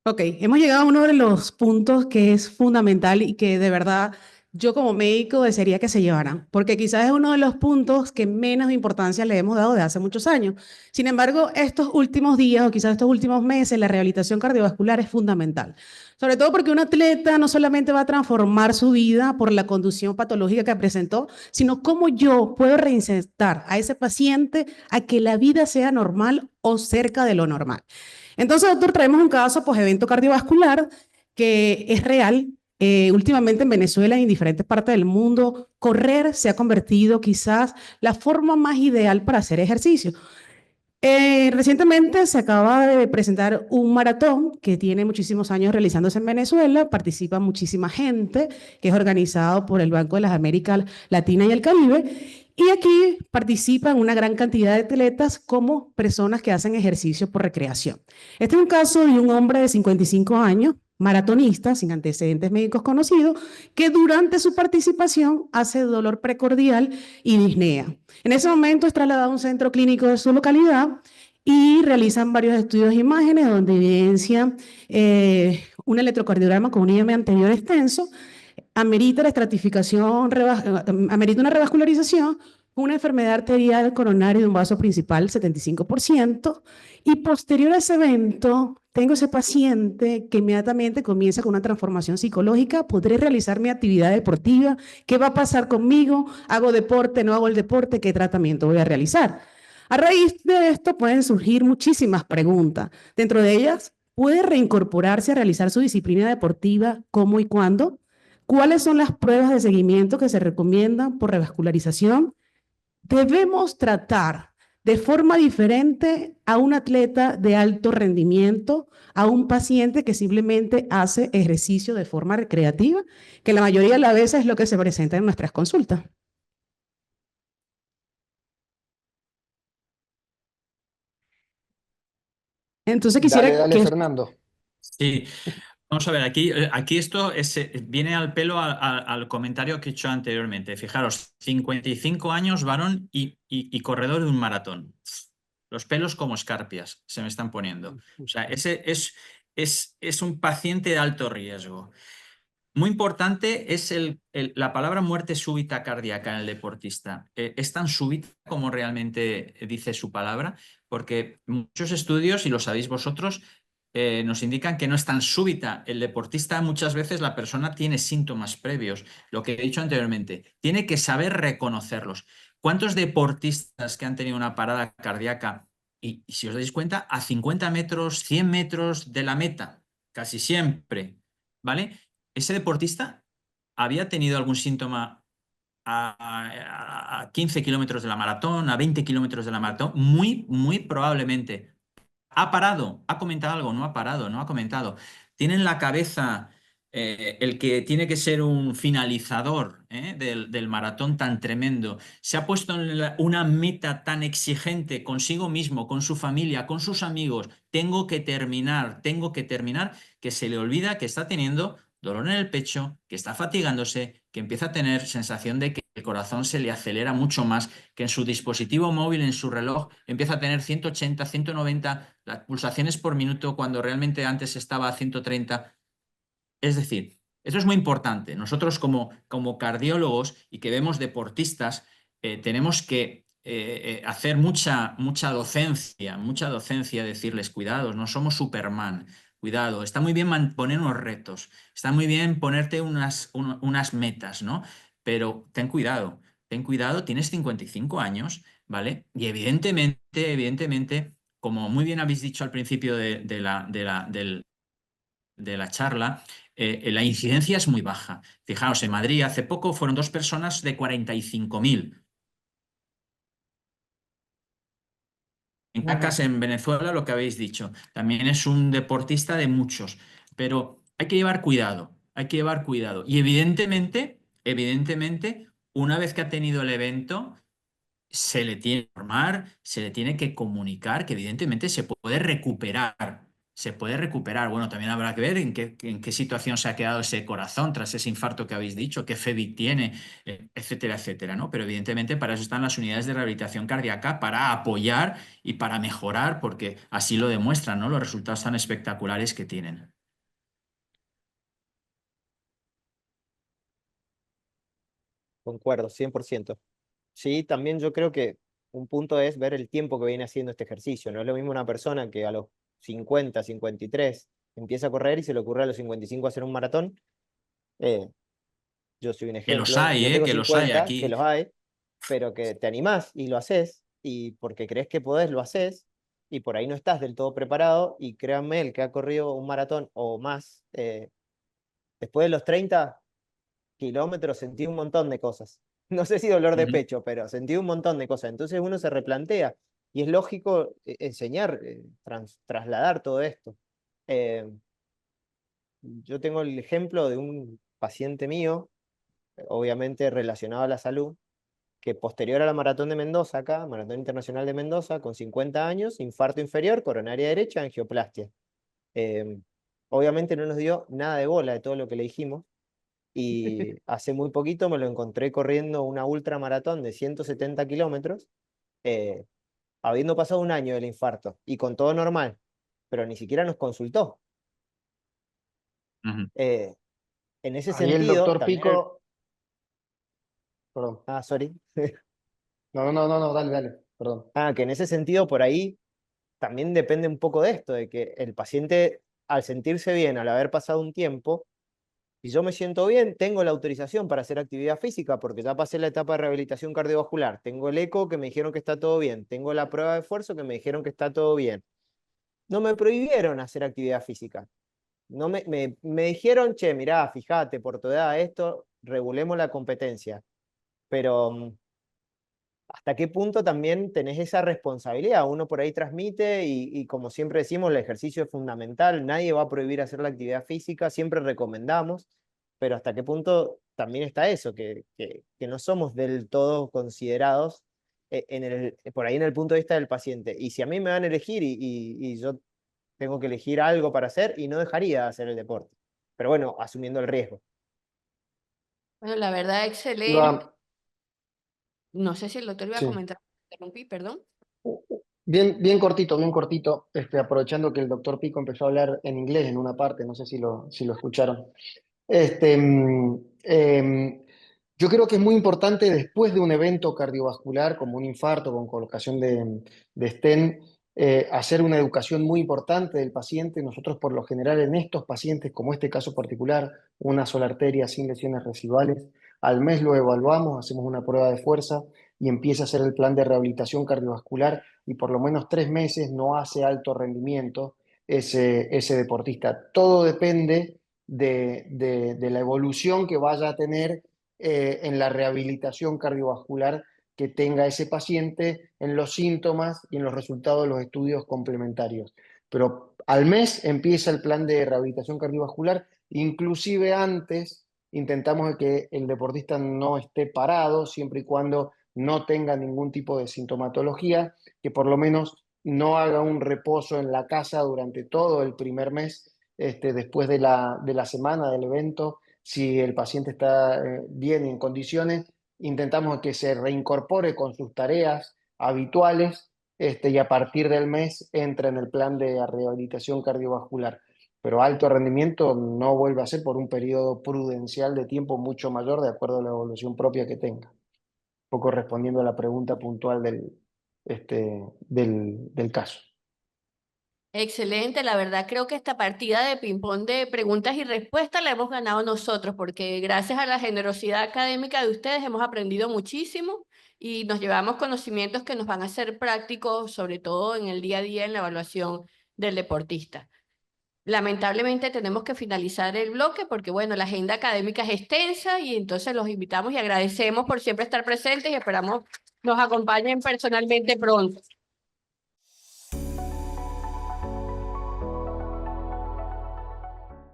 Ok, hemos llegado a uno de los puntos que es fundamental y que de verdad yo como médico desearía que se llevaran, porque quizás es uno de los puntos que menos importancia le hemos dado de hace muchos años. Sin embargo, estos últimos días o quizás estos últimos meses, la rehabilitación cardiovascular es fundamental. Sobre todo porque un atleta no solamente va a transformar su vida por la condición patológica que presentó, sino cómo yo puedo reinsertar a ese paciente a que la vida sea normal o cerca de lo normal. Entonces, doctor, traemos un caso, pues, evento cardiovascular que es real. Últimamente en Venezuela y en diferentes partes del mundo, correr se ha convertido quizás la forma más ideal para hacer ejercicio. Recientemente se acaba de presentar un maratón que tiene muchísimos años realizándose en Venezuela, participa muchísima gente, que es organizado por el Banco de las Américas Latina y el Caribe, y aquí participan una gran cantidad de atletas como personas que hacen ejercicio por recreación. Este es un caso de un hombre de 55 años, maratonista, sin antecedentes médicos conocidos, que durante su participación hace dolor precordial y disnea. En ese momento es trasladado a un centro clínico de su localidad y realizan varios estudios de imágenes donde evidencian un electrocardiograma con un IM anterior extenso, amerita la estratificación, amerita una revascularización una enfermedad arterial coronaria de un vaso principal, 75%, y posterior a ese evento, tengo ese paciente que inmediatamente comienza con una transformación psicológica, podré realizar mi actividad deportiva, ¿qué va a pasar conmigo? ¿Hago deporte, no hago el deporte? ¿Qué tratamiento voy a realizar? A raíz de esto pueden surgir muchísimas preguntas. Dentro de ellas, ¿puede reincorporarse a realizar su disciplina deportiva? ¿Cómo y cuándo? ¿Cuáles son las pruebas de seguimiento que se recomiendan por revascularización? Debemos tratar de forma diferente a un atleta de alto rendimiento, a un paciente que simplemente hace ejercicio de forma recreativa, que la mayoría de las veces es lo que se presenta en nuestras consultas. Entonces quisiera Dale, que... Fernando. Sí, vamos a ver, aquí esto viene al pelo al comentario que he hecho anteriormente. Fijaros, 55 años, varón y corredor de un maratón. Los pelos como escarpias se me están poniendo. O sea, ese es un paciente de alto riesgo. Muy importante es la palabra muerte súbita cardíaca en el deportista. Es tan súbita como realmente dice su palabra, porque muchos estudios, y lo sabéis vosotros, nos indican que no es tan súbita. El deportista, muchas veces la persona tiene síntomas previos, lo que he dicho anteriormente, tiene que saber reconocerlos. ¿Cuántos deportistas que han tenido una parada cardíaca, y si os dais cuenta, a 50 metros, 100 metros de la meta, casi siempre, ¿vale? Ese deportista había tenido algún síntoma a 15 kilómetros de la maratón, a 20 kilómetros de la maratón? Muy probablemente. ¿Ha parado? ¿Ha comentado algo? No ha parado, no ha comentado. Tiene en la cabeza el que tiene que ser un finalizador del maratón tan tremendo. Se ha puesto en una meta tan exigente consigo mismo, con su familia, con sus amigos. Tengo que terminar, que se le olvida que está teniendo dolor en el pecho, que está fatigándose, que empieza a tener sensación de que el corazón se le acelera mucho más, que en su dispositivo móvil, en su reloj, empieza a tener 180, 190 las pulsaciones por minuto cuando realmente antes estaba a 130. Es decir, eso es muy importante. Nosotros como cardiólogos y que vemos deportistas, tenemos que hacer mucha docencia, decirles, cuidado, no somos Superman, cuidado, está muy bien poner unos retos, está muy bien ponerte unas metas, ¿no? Pero ten cuidado, tienes 55 años, ¿vale? Y evidentemente, como muy bien habéis dicho al principio de la charla, la incidencia es muy baja. Fijaos, en Madrid hace poco fueron 2 personas de 45.000. En Caracas, en Venezuela, lo que habéis dicho, también es un deportista de muchos, pero hay que llevar cuidado, hay que llevar cuidado. Y evidentemente, una vez que ha tenido el evento, se le tiene que informar, se le tiene que comunicar que evidentemente se puede recuperar. Se puede recuperar. Bueno, también habrá que ver en qué situación se ha quedado ese corazón tras ese infarto que habéis dicho, qué FEBIC tiene, etcétera, etcétera, ¿no? Pero evidentemente para eso están las unidades de rehabilitación cardíaca, para apoyar y para mejorar, porque así lo demuestran, ¿no? Los resultados tan espectaculares que tienen. Concuerdo, 100%. Sí, también yo creo que un punto es ver el tiempo que viene haciendo este ejercicio. No es lo mismo una persona que a los 50, 53 empieza a correr y se le ocurre a los 55 hacer un maratón. Yo soy un Que los ejemplo. hay, Yo tengo que los hay 50, que aquí. los hay, pero que te animás y lo haces, y porque crees que podés, lo haces, y por ahí no estás del todo preparado, y créanme, el que ha corrido un maratón o más, después de los 30 kilómetros sentí un montón de cosas. No sé si dolor de pecho, pero sentí un montón de cosas. Entonces uno se replantea, y es lógico enseñar, trasladar todo esto. Yo tengo el ejemplo de un paciente mío, obviamente relacionado a la salud, que posterior a la Maratón de Mendoza, acá, Maratón Internacional de Mendoza, con 50 años, infarto inferior, coronaria derecha, angioplastia. Obviamente no nos dio nada de bola de todo lo que le dijimos, y hace muy poquito me lo encontré corriendo una ultramaratón de 170 kilómetros, habiendo pasado un año del infarto, y con todo normal, pero ni siquiera nos consultó. En ese Ahí el sentido, doctor también... Pico, perdón. Sorry. No, dale, perdón. Que en ese sentido, por ahí también depende un poco de esto, de que el paciente, al sentirse bien, al haber pasado un tiempo, si yo me siento bien, tengo la autorización para hacer actividad física, porque ya pasé la etapa de rehabilitación cardiovascular, tengo el eco que me dijeron que está todo bien, tengo la prueba de esfuerzo que me dijeron que está todo bien. No me prohibieron hacer actividad física. No me dijeron, che, mirá, fíjate, por tu edad esto, regulemos la competencia. Pero ¿hasta qué punto también tenés esa responsabilidad? Uno por ahí transmite y como siempre decimos, el ejercicio es fundamental, nadie va a prohibir hacer la actividad física, siempre recomendamos, pero ¿hasta qué punto también está eso? Que no somos del todo considerados por ahí en el punto de vista del paciente. Y si a mí me van a elegir y yo tengo que elegir algo para hacer, y no dejaría de hacer el deporte, pero bueno, asumiendo el riesgo. Bueno, la verdad, excelente. Iba- No sé si el doctor iba a sí. comentar. Interrumpí, perdón. Bien cortito, aprovechando que el doctor Pico empezó a hablar en inglés en una parte, no sé si lo escucharon. Este, mm, em, yo creo que es muy importante después de un evento cardiovascular como un infarto con colocación de stent, hacer una educación muy importante del paciente. Nosotros por lo general en estos pacientes, como este caso particular, una sola arteria sin lesiones residuales, al mes lo evaluamos, hacemos una prueba de fuerza y empieza a hacer el plan de rehabilitación cardiovascular y por lo menos 3 meses no hace alto rendimiento ese deportista. Todo depende de la evolución que vaya a tener en la rehabilitación cardiovascular que tenga ese paciente en los síntomas y en los resultados de los estudios complementarios. Pero al mes empieza el plan de rehabilitación cardiovascular, inclusive antes intentamos que el deportista no esté parado, siempre y cuando no tenga ningún tipo de sintomatología, que por lo menos no haga un reposo en la casa durante todo el primer mes, después de la semana del evento. Si el paciente está bien en condiciones, intentamos que se reincorpore con sus tareas habituales, y a partir del mes entra en el plan de rehabilitación cardiovascular. Pero alto rendimiento no vuelve a ser por un periodo prudencial de tiempo mucho mayor de acuerdo a la evolución propia que tenga. Un poco respondiendo a la pregunta puntual del caso. Excelente, la verdad creo que esta partida de ping-pong de preguntas y respuestas la hemos ganado nosotros porque gracias a la generosidad académica de ustedes hemos aprendido muchísimo y nos llevamos conocimientos que nos van a ser prácticos, sobre todo en el día a día en la evaluación del deportista. Lamentablemente tenemos que finalizar el bloque porque, bueno, la agenda académica es extensa y entonces los invitamos y agradecemos por siempre estar presentes y esperamos nos acompañen personalmente pronto.